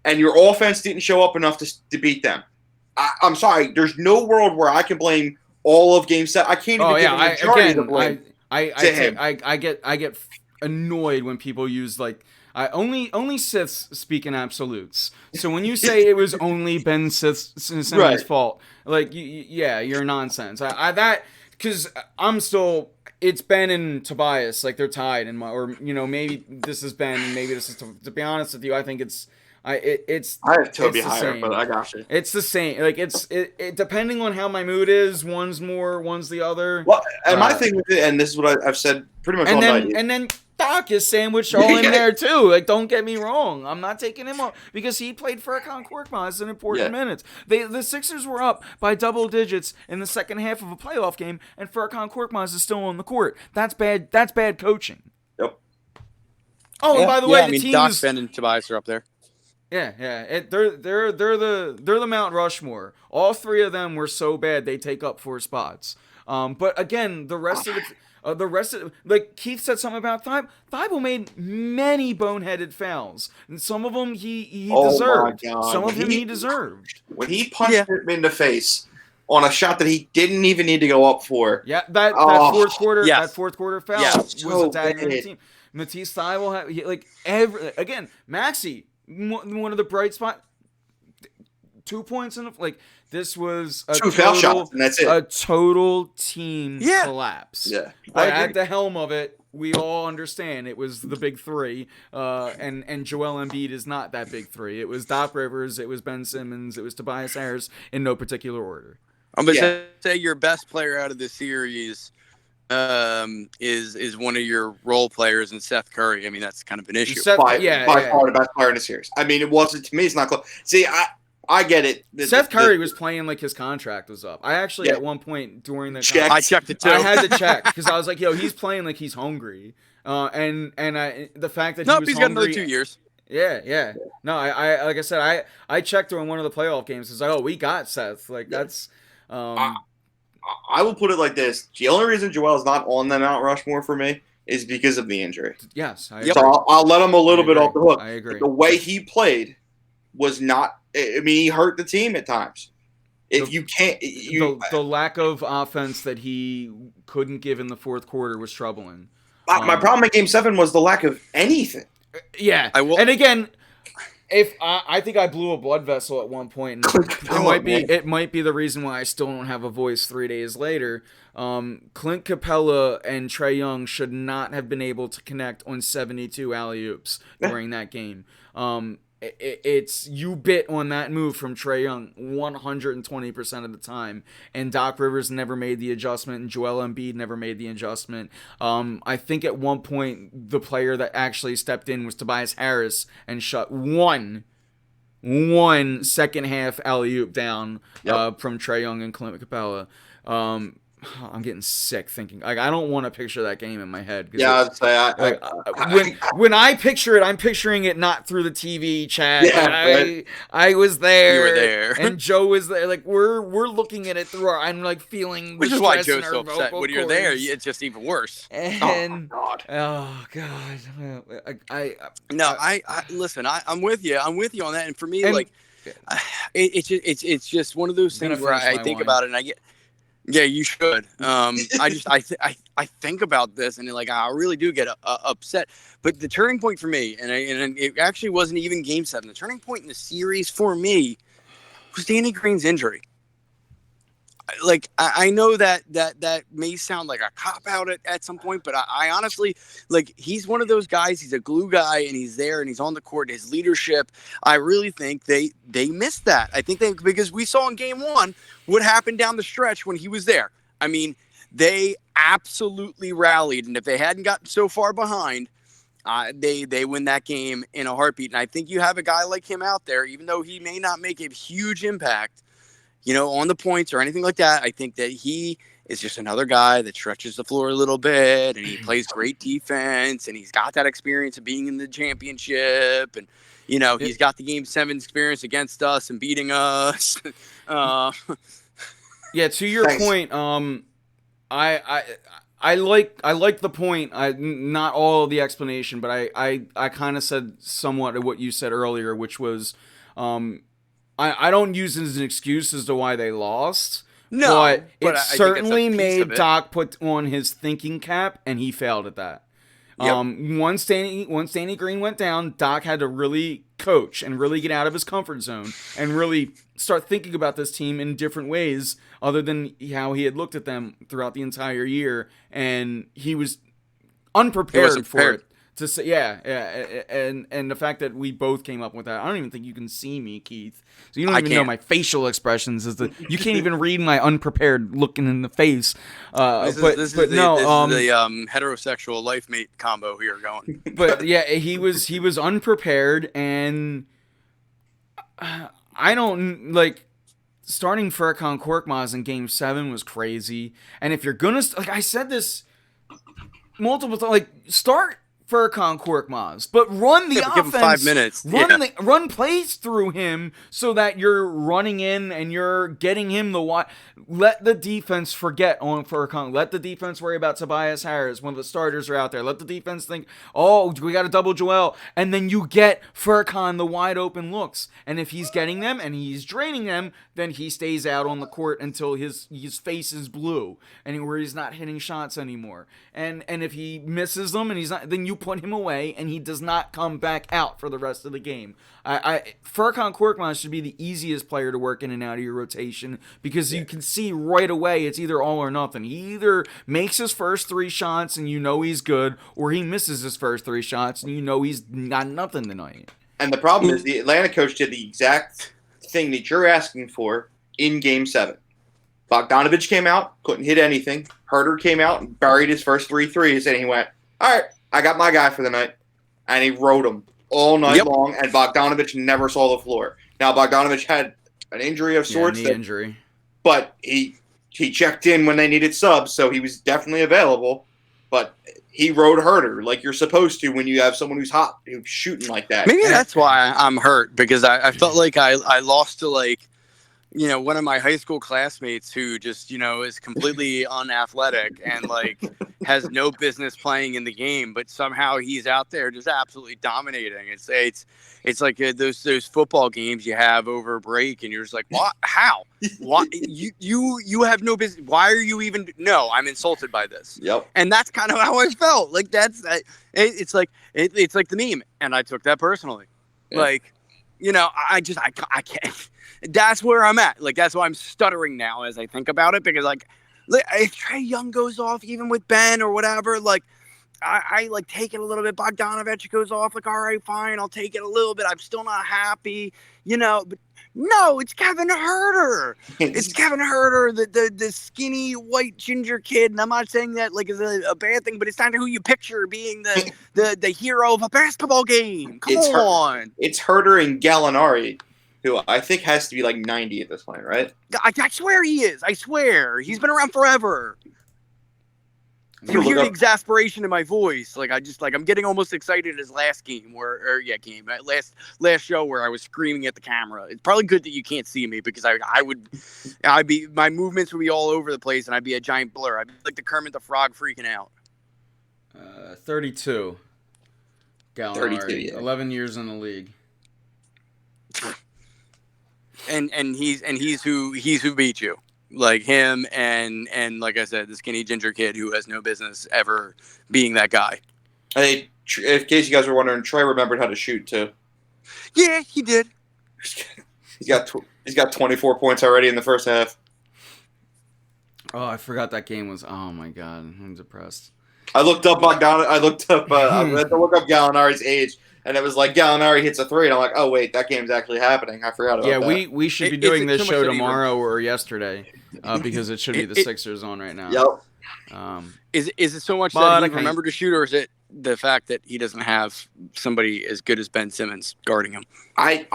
[SPEAKER 2] and your offense didn't show up enough to beat them. I'm sorry. There's no world where I can blame all of Game 7. I can't even give a majority of the blame.
[SPEAKER 1] I get annoyed when people use like only Siths speak in absolutes. So when you say it was only Ben Simmons' fault, like you're nonsense. Because I'm still. It's Ben and Tobias, like they're tied maybe this is Ben and maybe this is to be honest with you, I think it's. I
[SPEAKER 2] have Toby higher, but I got you.
[SPEAKER 1] It's the same. Like it depending on how my mood is. One's more, one's the other.
[SPEAKER 2] Well, and my thing with it, and this is what I've said pretty much all night.
[SPEAKER 1] And then Doc is sandwiched all in there too. Like, don't get me wrong. I'm not taking him off because he played Furkan Korkmaz in important minutes. The Sixers were up by double digits in the second half of a playoff game, and Furkan Korkmaz is still on the court. That's bad. That's bad coaching.
[SPEAKER 2] Yep.
[SPEAKER 1] Oh, and by the way, the team
[SPEAKER 4] Doc,
[SPEAKER 1] is.
[SPEAKER 4] Ben, and Tobias are up there.
[SPEAKER 1] Yeah. They're the Mount Rushmore. All three of them were so bad they take up 4 spots. But again, the rest of like Keith said something about Thibault made many boneheaded fouls, and some of them he
[SPEAKER 2] Oh my
[SPEAKER 1] deserved.
[SPEAKER 2] God.
[SPEAKER 1] Some of him he deserved.
[SPEAKER 2] When he punched him in the face on a shot that he didn't even need to go up for.
[SPEAKER 1] Yeah, that fourth quarter foul was
[SPEAKER 2] so
[SPEAKER 1] a dagger in the
[SPEAKER 2] bad.
[SPEAKER 1] team. Matisse Thibault again, Maxi, one of the bright spot. 2 points in this was a
[SPEAKER 2] 2 foul shots, and that's it.
[SPEAKER 1] A total team collapse.
[SPEAKER 2] Yeah,
[SPEAKER 1] But at the helm of it, we all understand it was the big three, and Joel Embiid is not that big three. It was Doc Rivers, it was Ben Simmons, it was Tobias Harris in no particular order.
[SPEAKER 4] I'm gonna say your best player out of the series is one of your role players in Seth Curry. I mean, that's kind of an issue.
[SPEAKER 2] By far the best player in the series. I mean, it wasn't to me. It's not close. See, I get it.
[SPEAKER 1] Seth Curry was playing like his contract was up. I actually at one point during the
[SPEAKER 4] I checked it too.
[SPEAKER 1] I had to check because I was like, "Yo, he's playing like he's hungry." And the fact that
[SPEAKER 4] he's got another 2 years.
[SPEAKER 1] Yeah. No, I like I said, I checked during one of the playoff games. It's like, oh, we got Seth. Like that's.
[SPEAKER 2] I will put it like this: the only reason Joel is not on the Mount Rushmore for me is because of the injury.
[SPEAKER 1] Yes,
[SPEAKER 2] so I'll let him a little bit off the hook.
[SPEAKER 1] I agree.
[SPEAKER 2] But the way he played was not. I mean, he hurt the team at times. If you can't,
[SPEAKER 1] the lack of offense that he couldn't give in the fourth quarter was troubling.
[SPEAKER 2] My problem in Game 7 was the lack of anything.
[SPEAKER 1] Yeah, and again, if I think I blew a blood vessel at one point, and it might be the reason why I still don't have a voice 3 days later. Clint Capella and Trae Young should not have been able to connect on 72 alley-oops during that game. It's you bit on that move from Trae Young 120% of the time, and Doc Rivers never made the adjustment, and Joel Embiid never made the adjustment. I think at one point the player that actually stepped in was Tobias Harris and shut one second half alley-oop down from Trae Young and Clint Capella. I'm getting sick thinking. Like, I don't want to picture that game in my head.
[SPEAKER 2] Yeah, I'd say
[SPEAKER 1] when I picture it, I'm picturing it not through the TV chat.
[SPEAKER 2] Yeah,
[SPEAKER 1] I was there.
[SPEAKER 4] You were there,
[SPEAKER 1] and Joe was there. Like we're looking at it through our. I'm like feeling.
[SPEAKER 4] Which is why Joe's so upset. When you're there, it's just even worse.
[SPEAKER 1] And
[SPEAKER 2] oh god.
[SPEAKER 4] Listen. I'm with you. I'm with you on that. And for me, it's just one of those things where I think about it and I get. Yeah, you should. I think about this and I really do get upset. But the turning point for me, and it actually wasn't even Game 7. The turning point in the series for me was Danny Green's injury. I know that may sound like a cop out at some point, but I honestly he's one of those guys. He's a glue guy, and he's there, and he's on the court. His leadership, I really think they missed that. I think because we saw in Game 1 what happened down the stretch when he was there. I mean, they absolutely rallied, and if they hadn't gotten so far behind, they win that game in a heartbeat. And I think you have a guy like him out there, even though he may not make a huge impact, on the points or anything like that. I think that he is just another guy that stretches the floor a little bit, and he plays great defense, and he's got that experience of being in the championship, and he's got the Game 7 experience against us and beating us.
[SPEAKER 1] Yeah, to your point, I like the point. Not all of the explanation, but I kind of said somewhat of what you said earlier, which was, I don't use it as an excuse as to why they lost. No, but it certainly made Doc put on his thinking cap, and he failed at that. Yep. Once Danny Green went down, Doc had to really coach and really get out of his comfort zone and really start thinking about this team in different ways other than how he had looked at them throughout the entire year, and he was unprepared for it. To say, and the fact that we both came up with that, I don't even think you can see me, Keith. So you don't even know my facial expressions. You can't even read my unprepared looking in the face.
[SPEAKER 4] This is the heterosexual life mate combo here going.
[SPEAKER 1] But yeah, he was unprepared, and I don't starting Furkan Korkmaz in Game 7 was crazy. And if you're gonna I said this multiple times, start Furkan Korkmaz, but run the
[SPEAKER 4] Yeah, but give him
[SPEAKER 1] offense.
[SPEAKER 4] 5 minutes.
[SPEAKER 1] Run plays through him so that you're running in and you're getting him the wide. Let the defense forget on Furkan. Let the defense worry about Tobias Harris when the starters are out there. Let the defense think, oh, we got to double Joel, and then you get Furkan the wide open looks. And if he's getting them and he's draining them, then he stays out on the court until his face is blue and where he's not hitting shots anymore. And if he misses them and he's not, then you put him away and he does not come back out for the rest of the game. Furkan Korkmaz should be the easiest player to work in and out of your rotation because you can see right away it's either all or nothing. He either makes his first 3 shots and you know he's good, or he misses his first 3 shots and you know he's got nothing tonight.
[SPEAKER 2] And the problem is the Atlanta coach did the exact thing that you're asking for in Game 7. Bogdanovich came out, couldn't hit anything. Herter came out and buried his first 3 threes, and he went, all right, I got my guy for the night. And he rode him all night long, and Bogdanovich never saw the floor. Now, Bogdanovich had an injury of sorts.
[SPEAKER 1] Knee injury.
[SPEAKER 2] But he checked in when they needed subs, so he was definitely available. But he rode Herter like you're supposed to when you have someone who's hot, who's shooting like that.
[SPEAKER 4] Maybe that's why I'm hurt, because I felt like I lost to, like, you know, one of my high school classmates who just, you know, is completely unathletic and, like, has no business playing in the game, but somehow he's out there just absolutely dominating. It's like those football games you have over a break, and you're just like, what? How? Why? You have no business. Why are you even? No, I'm insulted by this.
[SPEAKER 2] Yep.
[SPEAKER 4] And that's kind of how I felt. Like it's like the meme, and I took that personally. Yeah. Like, you know, I can't. That's where I'm at. Like, that's why I'm stuttering now as I think about it, because, like, if Trae Young goes off, even with Ben or whatever, like, I like take it a little bit. Bogdanovich goes off, like, all right, fine, I'll take it a little bit. I'm still not happy, you know. But no, it's Kevin Herter. It's Kevin Herter, the skinny white ginger kid. And I'm not saying that like is a bad thing, but it's not who you picture being the hero of a basketball game. Come on,
[SPEAKER 2] it's Herter and Gallinari, who I think has to be like 90 at this point, right?
[SPEAKER 4] I swear he is. I swear he's been around forever. You hear the exasperation in my voice. Like, I'm getting almost excited as last show where I was screaming at the camera. It's probably good that you can't see me, because my movements would be all over the place and I'd be a giant blur. I'd be like the Kermit the Frog freaking out.
[SPEAKER 1] 32. Gallinari.
[SPEAKER 2] 32, yeah.
[SPEAKER 1] 11 years in the league.
[SPEAKER 4] And he's who beat you. Like him and like I said, the skinny ginger kid who has no business ever being that guy.
[SPEAKER 2] Hey, in case you guys were wondering, Trae remembered how to shoot too.
[SPEAKER 4] Yeah, he did.
[SPEAKER 2] He's got 24 points already in the first half.
[SPEAKER 1] Oh, I forgot that game was. Oh my god, I'm depressed.
[SPEAKER 2] I looked up I had to look up Gallinari's age. And it was like Gallinari hits a 3, and I'm like, oh wait, that game's actually happening. I forgot about that.
[SPEAKER 1] Yeah, we should be doing this show tomorrow or yesterday, because it should be the Sixers on right now.
[SPEAKER 2] Yep.
[SPEAKER 4] Is it so much that he remembered to shoot, or is it the fact that he doesn't have somebody as good as Ben Simmons guarding him?
[SPEAKER 2] I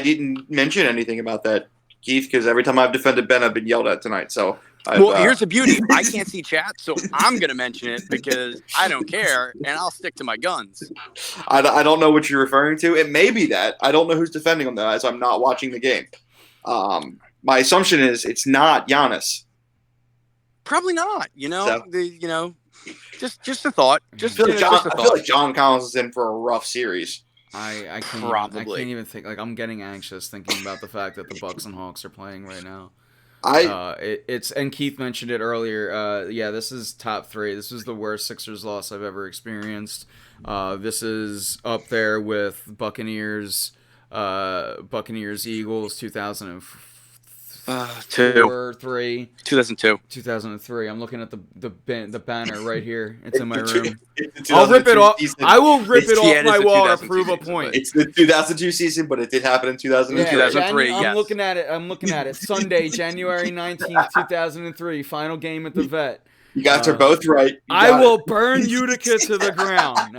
[SPEAKER 2] didn't mention anything about that, Keith, because every time I've defended Ben, I've been yelled at tonight. So.
[SPEAKER 4] Here's the beauty. I can't see chat, so I'm going to mention it because I don't care, and I'll stick to my guns.
[SPEAKER 2] I don't know what you're referring to. It may be that. I don't know who's defending him, though, as I'm not watching the game. My assumption is it's not Giannis.
[SPEAKER 4] Probably not. You know, just a thought.
[SPEAKER 2] I feel like John Collins is in for a rough series.
[SPEAKER 1] I can't even think. Like, I'm getting anxious thinking about the fact that the Bucks and Hawks are playing right now. And Keith mentioned it earlier. This is top 3. This is the worst Sixers loss I've ever experienced. This is up there with Buccaneers, Eagles, 2002. I'm looking at the banner right here. It's in my room. I'll rip it off. I will rip it off my wall to prove a point.
[SPEAKER 2] It's the 2002 season, but it did happen in 2002.
[SPEAKER 4] 2003.
[SPEAKER 1] I'm looking at it. Sunday, January 19th, 2003. Final game at the Vet.
[SPEAKER 2] You guys are both right.
[SPEAKER 1] I will burn Utica to the ground.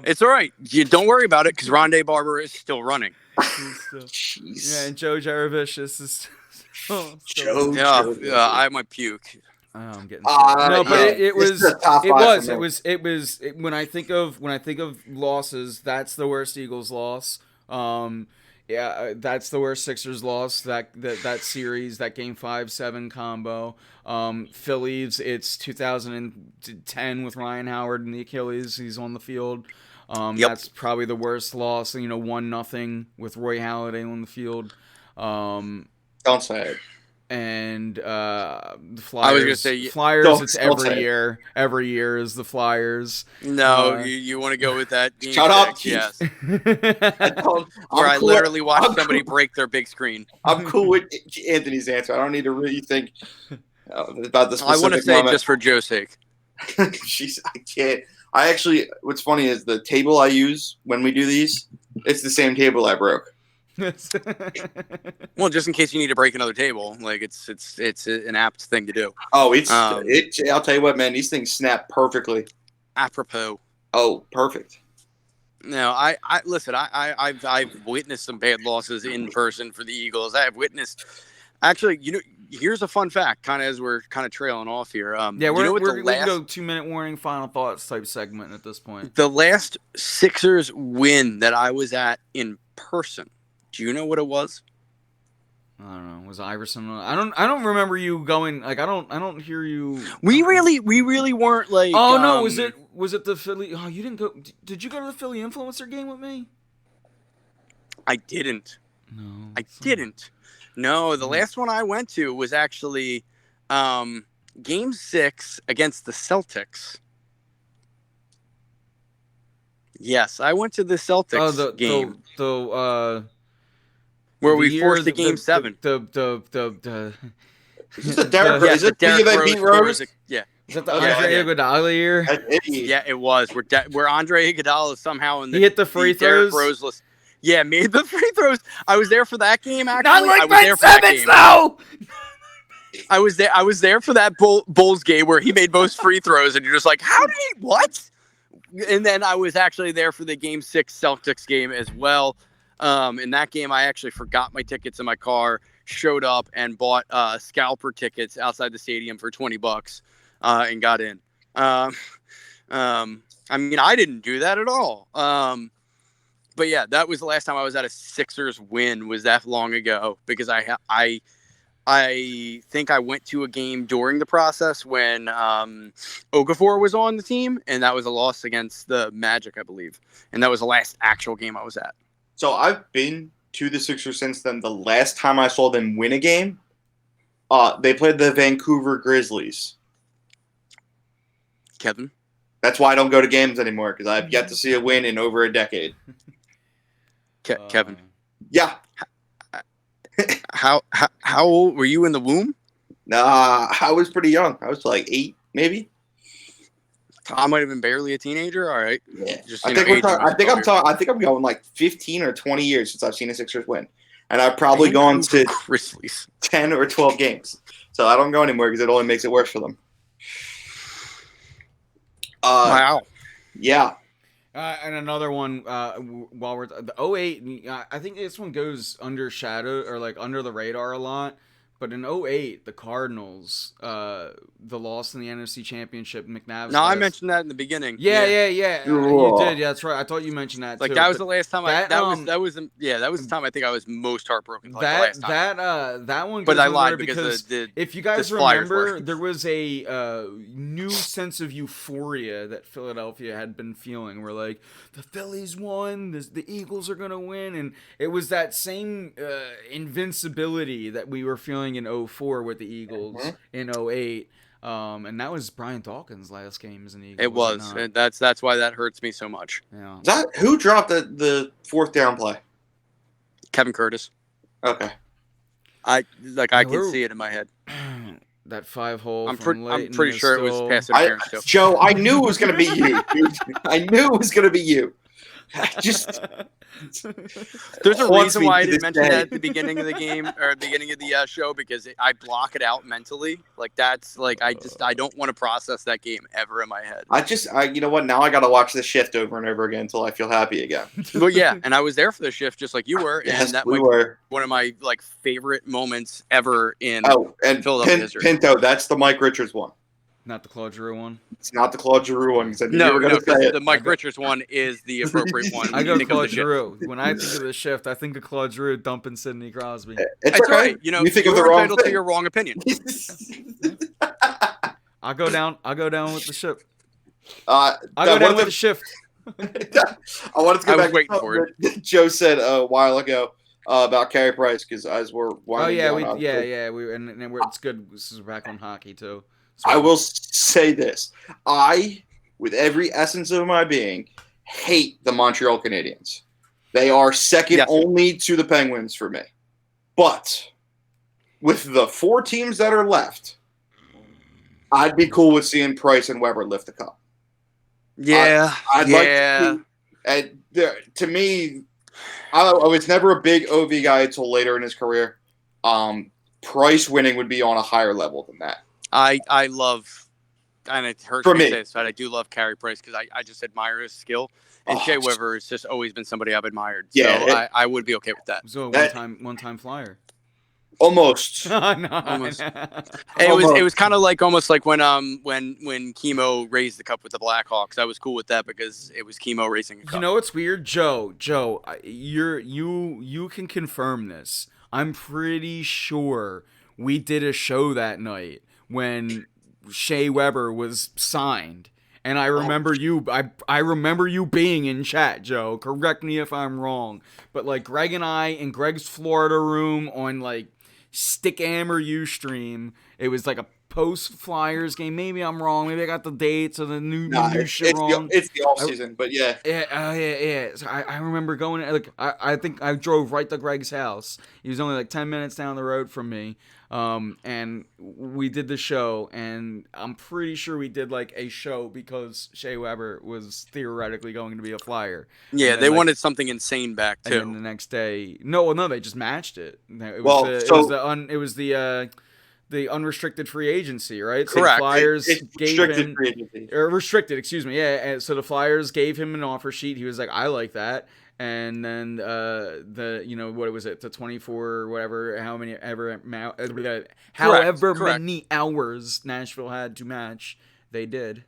[SPEAKER 4] It's all right. You don't worry about it, because Rondé Barber is still running.
[SPEAKER 2] Jeez.
[SPEAKER 1] Yeah, and Joe Jaravicius is
[SPEAKER 2] Joe.
[SPEAKER 4] I might puke.
[SPEAKER 1] Oh, I'm getting
[SPEAKER 2] No,
[SPEAKER 1] but it
[SPEAKER 2] this
[SPEAKER 1] was
[SPEAKER 2] is a top
[SPEAKER 1] it
[SPEAKER 2] five
[SPEAKER 1] was
[SPEAKER 2] for
[SPEAKER 1] it
[SPEAKER 2] me.
[SPEAKER 1] was it was it, when I think of losses, that's the worst Eagles loss. Yeah, that's the worst Sixers loss. That series, that game 5-7 combo. Phillies, it's 2010 with Ryan Howard and the Achilles. He's on the field.
[SPEAKER 4] Yep.
[SPEAKER 1] That's probably the worst loss. 1-0 with Roy Halladay on the field.
[SPEAKER 2] Don't say it.
[SPEAKER 1] And the Flyers.
[SPEAKER 4] I was gonna say
[SPEAKER 1] Flyers.
[SPEAKER 2] Don't-
[SPEAKER 1] It's
[SPEAKER 2] don't
[SPEAKER 1] every
[SPEAKER 2] say it.
[SPEAKER 1] year. Every year is the Flyers.
[SPEAKER 4] no.
[SPEAKER 1] Uh,
[SPEAKER 4] You want to go with that? Game
[SPEAKER 2] Shut up,
[SPEAKER 4] 6,
[SPEAKER 2] Keith.
[SPEAKER 4] yes.
[SPEAKER 2] Where
[SPEAKER 4] Where I literally watched somebody break their big screen.
[SPEAKER 2] I'm cool with Anthony's answer. I don't need to really think about the
[SPEAKER 4] I
[SPEAKER 2] specific
[SPEAKER 4] want to say
[SPEAKER 2] moment.
[SPEAKER 4] just for Joe's sake.
[SPEAKER 2] Jeez, I can't. I actually, what's funny is the table I use when we do these, it's the same table I broke.
[SPEAKER 4] Well, just in case you need to break another table, like it's an apt thing to do.
[SPEAKER 2] Oh,
[SPEAKER 4] Um,
[SPEAKER 2] I'll tell you what, man, these things snap perfectly.
[SPEAKER 4] Apropos.
[SPEAKER 2] Oh, perfect.
[SPEAKER 4] No, I listen. I've witnessed some bad losses in person for the Eagles. I have witnessed. Actually, here's a fun fact. Kind of as we're kind of trailing off here.
[SPEAKER 1] Yeah,
[SPEAKER 4] you know what
[SPEAKER 1] we can go 2-minute warning, final thoughts type segment at this point.
[SPEAKER 4] the last Sixers win that I was at in person. Do you know what it was?
[SPEAKER 1] I don't know. Was Iverson? I don't remember you going. Like I don't hear you.
[SPEAKER 4] We really weren't like.
[SPEAKER 1] Oh no! Was it the Philly? Oh, you didn't go. Did you go to the Philly Influencer game with me?
[SPEAKER 4] I didn't.
[SPEAKER 1] No,
[SPEAKER 4] I didn't. No, the last one I went to was actually Game 6 against the Celtics. Yes, I went to the Celtics game where we forced the Game 7.
[SPEAKER 2] Is this a Derrick Rose? Is it
[SPEAKER 4] Derrick
[SPEAKER 2] the beat Rose?
[SPEAKER 4] Yeah,
[SPEAKER 1] Is that the
[SPEAKER 2] Okay.
[SPEAKER 1] Andre Iguodala year?
[SPEAKER 4] yeah, it was. Where Andre Iguodala somehow in the
[SPEAKER 1] He hit the free
[SPEAKER 4] Derrick
[SPEAKER 1] throws?
[SPEAKER 4] Rose list. Yeah, made the free throws. I was there for that game. Actually,
[SPEAKER 1] Not like
[SPEAKER 4] I was there
[SPEAKER 1] Ben
[SPEAKER 4] for that
[SPEAKER 1] Simmons,
[SPEAKER 4] game.
[SPEAKER 1] though.
[SPEAKER 4] I was there for that Bulls game where he made most free throws, and you're just like, how did he? What? And then I was actually there for the Game 6 Celtics game as well. In that game, I actually forgot my tickets in my car, showed up and bought scalper tickets outside the stadium for $20, and got in. I mean, I didn't do that at all. But yeah, that was the last time I was at a Sixers win. Was that long ago? Because I think I went to a game during the process when Okafor was on the team, and that was a loss against the Magic, I believe. And that was the last actual game I was at.
[SPEAKER 2] So I've been to the Sixers since then. The last time I saw them win a game, they played the Vancouver Grizzlies.
[SPEAKER 4] Kevin?
[SPEAKER 2] That's why I don't go to games anymore, because I've yet to see a win in over a decade.
[SPEAKER 4] Kevin?
[SPEAKER 2] Yeah.
[SPEAKER 4] How old were you in the womb?
[SPEAKER 2] Nah, I was pretty young. I was like 8, maybe.
[SPEAKER 4] I might have been barely a teenager. All right.
[SPEAKER 2] Yeah.
[SPEAKER 4] Just,
[SPEAKER 2] I think I'm going like 15 or 20 years since I've seen the Sixers win. And I've probably gone to
[SPEAKER 4] Grizzlies.
[SPEAKER 2] 10 or 12 games. So I don't go anymore because it only makes it worse for them.
[SPEAKER 4] Wow.
[SPEAKER 2] Yeah.
[SPEAKER 1] And another one, while we're the 08, I think this one goes undershadowed or like under the radar a lot. But in 08, the Cardinals, the loss in the NFC Championship, McNabb's.
[SPEAKER 4] No, I mentioned that in the beginning.
[SPEAKER 1] Yeah. You
[SPEAKER 2] Cool.
[SPEAKER 1] did. Yeah, that's right. I thought you mentioned that
[SPEAKER 4] Like
[SPEAKER 1] too.
[SPEAKER 4] that was
[SPEAKER 1] But
[SPEAKER 4] the last time that was the time I think I was most heartbroken. Like, the last time.
[SPEAKER 1] that one.
[SPEAKER 4] But
[SPEAKER 1] goes
[SPEAKER 4] I
[SPEAKER 1] under
[SPEAKER 4] lied
[SPEAKER 1] because
[SPEAKER 4] because
[SPEAKER 1] if you guys
[SPEAKER 4] the Flyers
[SPEAKER 1] remember,
[SPEAKER 4] were.
[SPEAKER 1] there was a new sense of euphoria that Philadelphia had been feeling. Where like the Phillies won, the Eagles are gonna win, and it was that same invincibility that we were feeling in 04 with the Eagles in 08. And that was Brian Dawkins' last game as an Eagle.
[SPEAKER 4] It was. And that's why that hurts me so much.
[SPEAKER 1] Yeah.
[SPEAKER 2] Is that who dropped the fourth down play?
[SPEAKER 4] Kevin Curtis.
[SPEAKER 2] Okay.
[SPEAKER 4] I can see it in my head.
[SPEAKER 1] That 5-hole.
[SPEAKER 4] I'm
[SPEAKER 1] from Leighton
[SPEAKER 4] pretty
[SPEAKER 1] is
[SPEAKER 4] sure it was
[SPEAKER 1] still-
[SPEAKER 4] pass interference too.
[SPEAKER 2] Joe, I knew it was going to be you. Dude. I knew it was going to be you. Just
[SPEAKER 4] There's a
[SPEAKER 2] haunts
[SPEAKER 4] reason
[SPEAKER 2] me
[SPEAKER 4] why I
[SPEAKER 2] to
[SPEAKER 4] didn't
[SPEAKER 2] this
[SPEAKER 4] mention
[SPEAKER 2] day.
[SPEAKER 4] that at the beginning of the game or beginning of the show because I block it out mentally. Like that's like I don't want to process that game ever in my head.
[SPEAKER 2] You know what? Now I got to watch The Shift over and over again until I feel happy again.
[SPEAKER 4] Well, yeah, and I was there for the shift just like you were,
[SPEAKER 2] Yes,
[SPEAKER 4] and that
[SPEAKER 2] we
[SPEAKER 4] might
[SPEAKER 2] were.
[SPEAKER 4] be one of my like favorite moments ever in.
[SPEAKER 2] Oh, and
[SPEAKER 4] Philadelphia history.
[SPEAKER 2] Pinto, that's the Mike Richards one.
[SPEAKER 1] Not the Claude Giroux one.
[SPEAKER 2] It's not the Claude Giroux one. You
[SPEAKER 4] No,
[SPEAKER 2] were going to say
[SPEAKER 4] because
[SPEAKER 2] it.
[SPEAKER 4] the Mike Richards one is the appropriate one.
[SPEAKER 1] I
[SPEAKER 4] when
[SPEAKER 1] go
[SPEAKER 4] you think of
[SPEAKER 1] Claude
[SPEAKER 4] the shift.
[SPEAKER 1] Giroux. When I think of the shift, I think of Claude Giroux dumping Sidney Crosby.
[SPEAKER 2] It's
[SPEAKER 4] That's
[SPEAKER 2] okay.
[SPEAKER 4] right. You know,
[SPEAKER 2] you think of
[SPEAKER 4] you're
[SPEAKER 2] the wrong
[SPEAKER 4] entitled to
[SPEAKER 2] thing.
[SPEAKER 4] your wrong opinion.
[SPEAKER 1] I go down with the ship.
[SPEAKER 2] I
[SPEAKER 1] I go down with the shift.
[SPEAKER 2] I wanted to go
[SPEAKER 4] I was
[SPEAKER 2] back
[SPEAKER 4] waiting
[SPEAKER 2] to
[SPEAKER 4] for it.
[SPEAKER 2] what Joe said a while ago about Carey Price because as we're
[SPEAKER 1] Oh
[SPEAKER 2] winding
[SPEAKER 1] yeah,
[SPEAKER 2] down,
[SPEAKER 1] it's good. This is back on hockey too. So,
[SPEAKER 2] I will say this: I, with every essence of my being, hate the Montreal Canadiens. They are second
[SPEAKER 4] Yes.
[SPEAKER 2] only to the Penguins for me. But with the 4 teams that are left, I'd be cool with seeing Price and Weber lift the cup.
[SPEAKER 4] Yeah,
[SPEAKER 2] I'd like to see, and to me, I was never a big OV guy until later in his career. Price winning would be on a higher level than that.
[SPEAKER 4] I love, and it hurts
[SPEAKER 2] For
[SPEAKER 4] me
[SPEAKER 2] me.
[SPEAKER 4] to say this, but I do love Carey Price because I just admire his skill. And
[SPEAKER 2] Oh,
[SPEAKER 4] Shea Weber has just always been somebody I've admired.
[SPEAKER 2] Yeah,
[SPEAKER 4] So I would be okay with that.
[SPEAKER 1] so
[SPEAKER 2] That-
[SPEAKER 1] one time flyer.
[SPEAKER 2] Almost.
[SPEAKER 1] No,
[SPEAKER 4] Almost.
[SPEAKER 1] I-
[SPEAKER 4] It was kind of like almost like when Chemo raised the cup with the Blackhawks. I was cool with that because it was Chemo raising a cup.
[SPEAKER 1] You know what's weird, Joe? You can confirm this. I'm pretty sure we did a show that night when Shea Weber was signed, and I remember I remember you being in chat, Joe. Correct me if I'm wrong, but like Greg and I in Greg's Florida room on like Stick Hammer Ustream, it was like a post Flyers game. Maybe I'm wrong. Maybe I got the dates or the new shit wrong.
[SPEAKER 2] It's the off season, but yeah.
[SPEAKER 1] Yeah. So I remember going. Like I think I drove right to Greg's house. He was only like 10 minutes down the road from me. And we did the show, and I'm pretty sure we did like a show because Shea Weber was theoretically going to be a Flyer.
[SPEAKER 4] Yeah,
[SPEAKER 1] And
[SPEAKER 4] they
[SPEAKER 1] then, like,
[SPEAKER 4] wanted something insane back
[SPEAKER 1] And then
[SPEAKER 4] too.
[SPEAKER 1] the next day, no, they just matched it. It
[SPEAKER 2] Well,
[SPEAKER 1] was the unrestricted free agency, right? So
[SPEAKER 4] Correct.
[SPEAKER 1] the Flyers
[SPEAKER 2] It's
[SPEAKER 1] gave
[SPEAKER 2] restricted
[SPEAKER 1] him.
[SPEAKER 2] free agency.
[SPEAKER 1] Or restricted, excuse me. Yeah, and so the Flyers gave him an offer sheet. He was like, "I like that." And then what was it? The 24 or whatever, however
[SPEAKER 4] Correct.
[SPEAKER 1] many hours Nashville had to match, they did.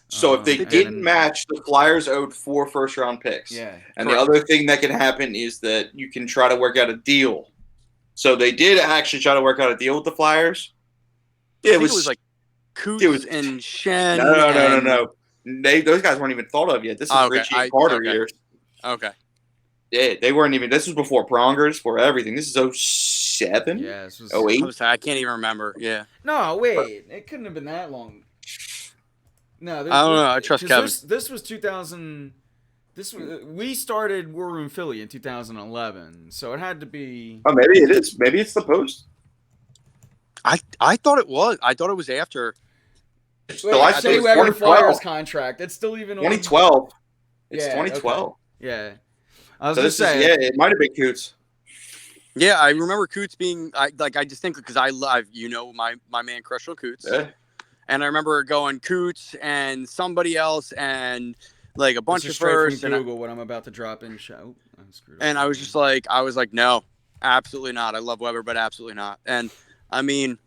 [SPEAKER 2] So if they
[SPEAKER 1] And
[SPEAKER 2] didn't
[SPEAKER 1] then-
[SPEAKER 2] match, the Flyers owed 4 first-round picks.
[SPEAKER 1] Yeah.
[SPEAKER 2] And
[SPEAKER 4] Correct.
[SPEAKER 2] the other thing that can happen is that you can try to work out a deal. So they did actually try to work out a deal with the Flyers.
[SPEAKER 4] I think it was like Coots
[SPEAKER 2] it was-
[SPEAKER 4] and Shen.
[SPEAKER 2] No. Those guys weren't even thought of yet. This is
[SPEAKER 4] Okay,
[SPEAKER 2] Richie and Carter
[SPEAKER 4] okay.
[SPEAKER 2] years.
[SPEAKER 4] Okay.
[SPEAKER 2] Yeah, they weren't even. This was before Pronger, before everything. This is 07?
[SPEAKER 1] Yeah, this was.
[SPEAKER 2] 08?
[SPEAKER 4] I can't even remember. Yeah.
[SPEAKER 1] No, wait, it couldn't have been that long. No,
[SPEAKER 4] I don't know. I trust
[SPEAKER 1] 'cause
[SPEAKER 4] Kevin.
[SPEAKER 1] This was 2000. We started War Room Philly in 2011, so it had to be.
[SPEAKER 2] Oh, maybe it is. Maybe it's the post.
[SPEAKER 4] I thought it was. I thought it was after.
[SPEAKER 2] It's
[SPEAKER 1] Wait,
[SPEAKER 2] the last
[SPEAKER 1] Shea
[SPEAKER 2] thing was
[SPEAKER 1] Weber
[SPEAKER 2] 2012.
[SPEAKER 1] Flyers contract. It's still even on.
[SPEAKER 2] 2012. It's
[SPEAKER 1] Yeah,
[SPEAKER 2] 2012.
[SPEAKER 1] Yeah, I was
[SPEAKER 2] So
[SPEAKER 1] gonna
[SPEAKER 2] this
[SPEAKER 1] say.
[SPEAKER 2] is, yeah, it might have been Coots.
[SPEAKER 4] Yeah, I remember Coots being. I just think because I love my man Crystal Coots,
[SPEAKER 2] Yeah.
[SPEAKER 4] and I remember going Coots and somebody else and like a bunch
[SPEAKER 1] This is
[SPEAKER 4] of
[SPEAKER 1] straight
[SPEAKER 4] firsts
[SPEAKER 1] from
[SPEAKER 4] and
[SPEAKER 1] Google what I'm about to drop in show. I screwed up.
[SPEAKER 4] And I was just like, no, absolutely not. I love Weber, but absolutely not. And I mean,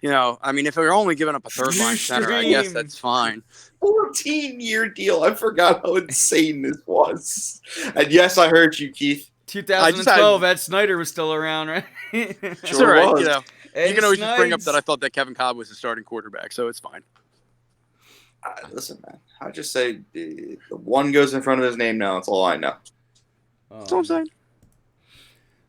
[SPEAKER 4] if you're only giving up a third line center, I guess that's fine.
[SPEAKER 2] 14-year deal. I forgot how insane this was. And yes, I heard you, Keith.
[SPEAKER 1] 2012, Ed Snyder was still around, right?
[SPEAKER 4] It's
[SPEAKER 2] Sure
[SPEAKER 4] all right.
[SPEAKER 2] was.
[SPEAKER 1] Ed
[SPEAKER 4] You can always just bring up
[SPEAKER 1] Snides.
[SPEAKER 4] that I thought that Kevin Cobb was the starting quarterback, so it's fine.
[SPEAKER 2] Listen, man. I just say the one goes in front of his name now. That's all I know.
[SPEAKER 4] That's what I'm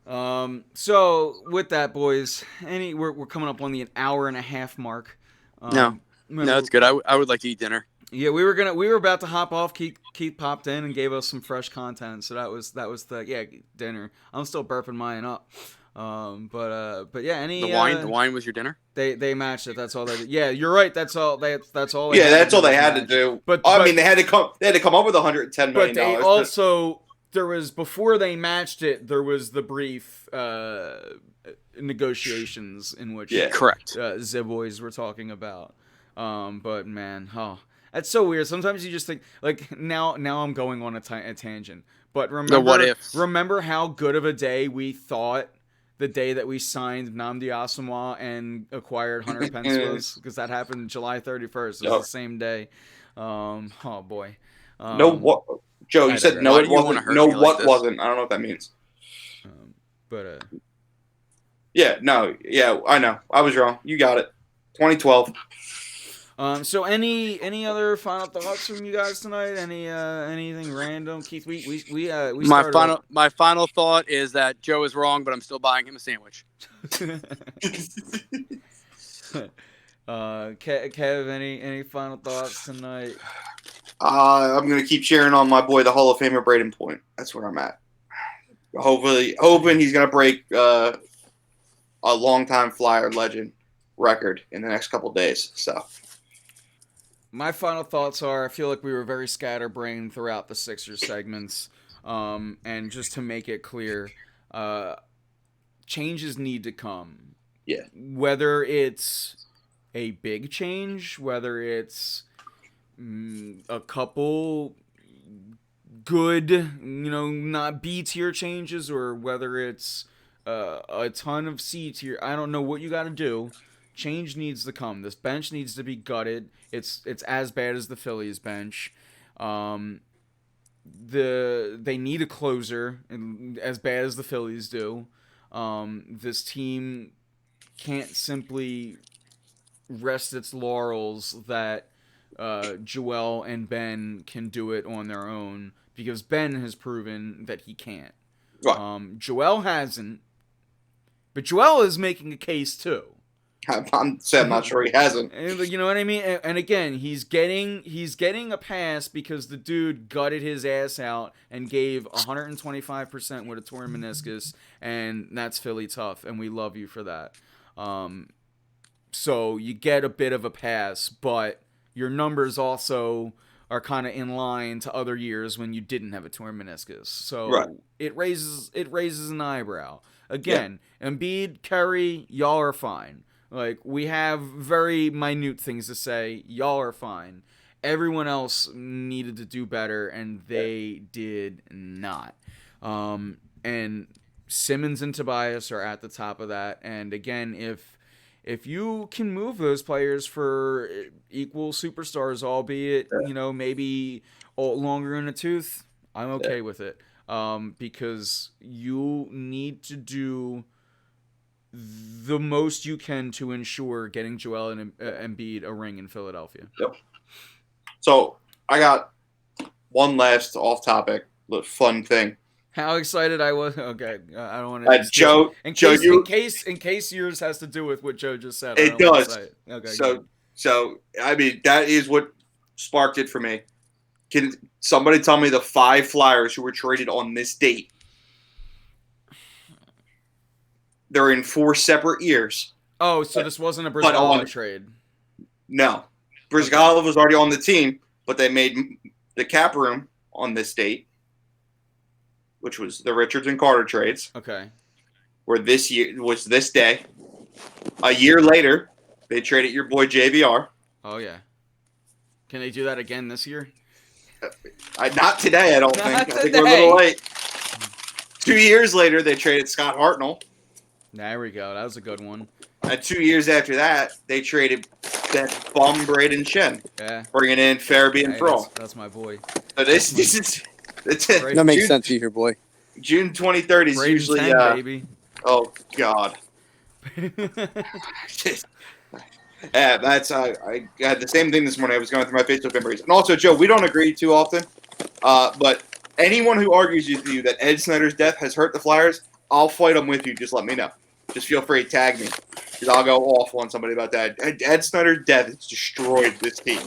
[SPEAKER 4] saying.
[SPEAKER 1] So with that, boys, we're coming up on the hour and a half mark.
[SPEAKER 4] No, it's good. I would like to eat dinner.
[SPEAKER 1] Yeah, we were about to hop off. Keith popped in and gave us some fresh content, so that was the dinner. I'm still burping mine up. But yeah,
[SPEAKER 4] The wine was your dinner.
[SPEAKER 1] They matched it. That's all they did. Yeah, you're right. That's all. That's all.
[SPEAKER 2] Yeah, that's all they had to
[SPEAKER 1] match.
[SPEAKER 2] do.
[SPEAKER 1] But
[SPEAKER 2] I mean, they had to come up with $110
[SPEAKER 1] But
[SPEAKER 2] million.
[SPEAKER 1] they also there was before they matched it. There was the brief negotiations in which
[SPEAKER 4] Correct.
[SPEAKER 1] the boys were talking about. But man, that's so weird. Sometimes you just think like now I'm going on a tangent. But remember,
[SPEAKER 4] what if?
[SPEAKER 1] Remember how good of a day we thought the day that we signed Nnamdi Asomugha and acquired Hunter Pence was, because that happened July 31st. It was the same day. Oh boy.
[SPEAKER 2] No, what, Joe? You said no.
[SPEAKER 4] Why
[SPEAKER 2] It
[SPEAKER 4] do you wanna
[SPEAKER 2] wasn't.
[SPEAKER 4] hurt
[SPEAKER 2] No,
[SPEAKER 4] me like
[SPEAKER 2] what
[SPEAKER 4] this?
[SPEAKER 2] wasn't? I don't know what that means.
[SPEAKER 1] But
[SPEAKER 2] Yeah, no, yeah, I know. I was wrong. You got it. 2012.
[SPEAKER 1] So any other final thoughts from you guys tonight? Anything random? Keith, we
[SPEAKER 4] My final thought is that Joe is wrong, but I'm still buying him a sandwich.
[SPEAKER 1] Kev, any final thoughts tonight?
[SPEAKER 2] I'm gonna keep cheering on my boy, the Hall of Famer Braden Point. That's where I'm at. Hoping he's gonna break a longtime Flyer legend record in the next couple days. So.
[SPEAKER 1] My final thoughts are: I feel like we were very scatterbrained throughout the Sixers segments, and just to make it clear, changes need to come.
[SPEAKER 2] Yeah.
[SPEAKER 1] Whether it's a big change, whether it's a couple good, not B tier changes, or whether it's a ton of C tier. I don't know what you got to do. Change needs to come. This bench needs to be gutted. It's as bad as the Phillies bench. They need a closer, as bad as the Phillies do. This team can't simply rest its laurels that Joel and Ben can do it on their own, because Ben has proven that he can't.
[SPEAKER 2] Right.
[SPEAKER 1] Joel hasn't, but Joel is making a case too.
[SPEAKER 2] I'm not sure he hasn't.
[SPEAKER 1] You know what I mean? And again, he's getting a pass because the dude gutted his ass out and gave 125% with a torn meniscus, and that's Philly tough, and we love you for that. So you get a bit of a pass, but your numbers also are kind of in line to other years when you didn't have a torn meniscus. So it raises an eyebrow. Again, Embiid, Curry, y'all are fine. Like, we have very minute things to say. Y'all are fine. Everyone else needed to do better, and they did not. And Simmons and Tobias are at the top of that. And again, if you can move those players for equal superstars, albeit maybe longer in the tooth, I'm okay with it. Because you need to do the most you can to ensure getting Joel and Embiid a ring in Philadelphia.
[SPEAKER 2] Yep. So I got one last off-topic fun thing.
[SPEAKER 1] How excited I was! Okay, I don't want to.
[SPEAKER 2] Joe,
[SPEAKER 1] in case yours has to do with what Joe just said.
[SPEAKER 2] It does.
[SPEAKER 1] Okay.
[SPEAKER 2] So I mean, that is what sparked it for me. Can somebody tell me the 5 Flyers who were traded on this date? They're in 4 separate years.
[SPEAKER 1] Oh, so this wasn't a Brizgalov trade?
[SPEAKER 2] No. Brizgalov was already on the team, but they made the cap room on this date, which was the Richards and Carter trades.
[SPEAKER 1] Okay.
[SPEAKER 2] Where this year was this day. A year later, they traded your boy JVR.
[SPEAKER 1] Oh, yeah. Can they do that again this year?
[SPEAKER 2] Not today, I don't think. I think we're a little late. 2 years later, they traded Scott Hartnell.
[SPEAKER 1] There we go. That was a good one.
[SPEAKER 2] And 2 years after that, they traded that bum Braden Shen.
[SPEAKER 1] Yeah.
[SPEAKER 2] Bringing in Farabee and Thrall.
[SPEAKER 1] That's my boy.
[SPEAKER 2] So this is
[SPEAKER 4] that makes sense to you here, boy.
[SPEAKER 2] June 23rd is
[SPEAKER 1] Braden
[SPEAKER 2] usually
[SPEAKER 1] 10, baby.
[SPEAKER 2] Oh God. Yeah, that's I had the same thing this morning. I was going through my Facebook memories. And also, Joe, we don't agree too often. But anyone who argues with you that Ed Snyder's death has hurt the Flyers, I'll fight them with you. Just let me know. Just feel free to tag me, because I'll go off on somebody about that. Ed Snyder's death has destroyed this team.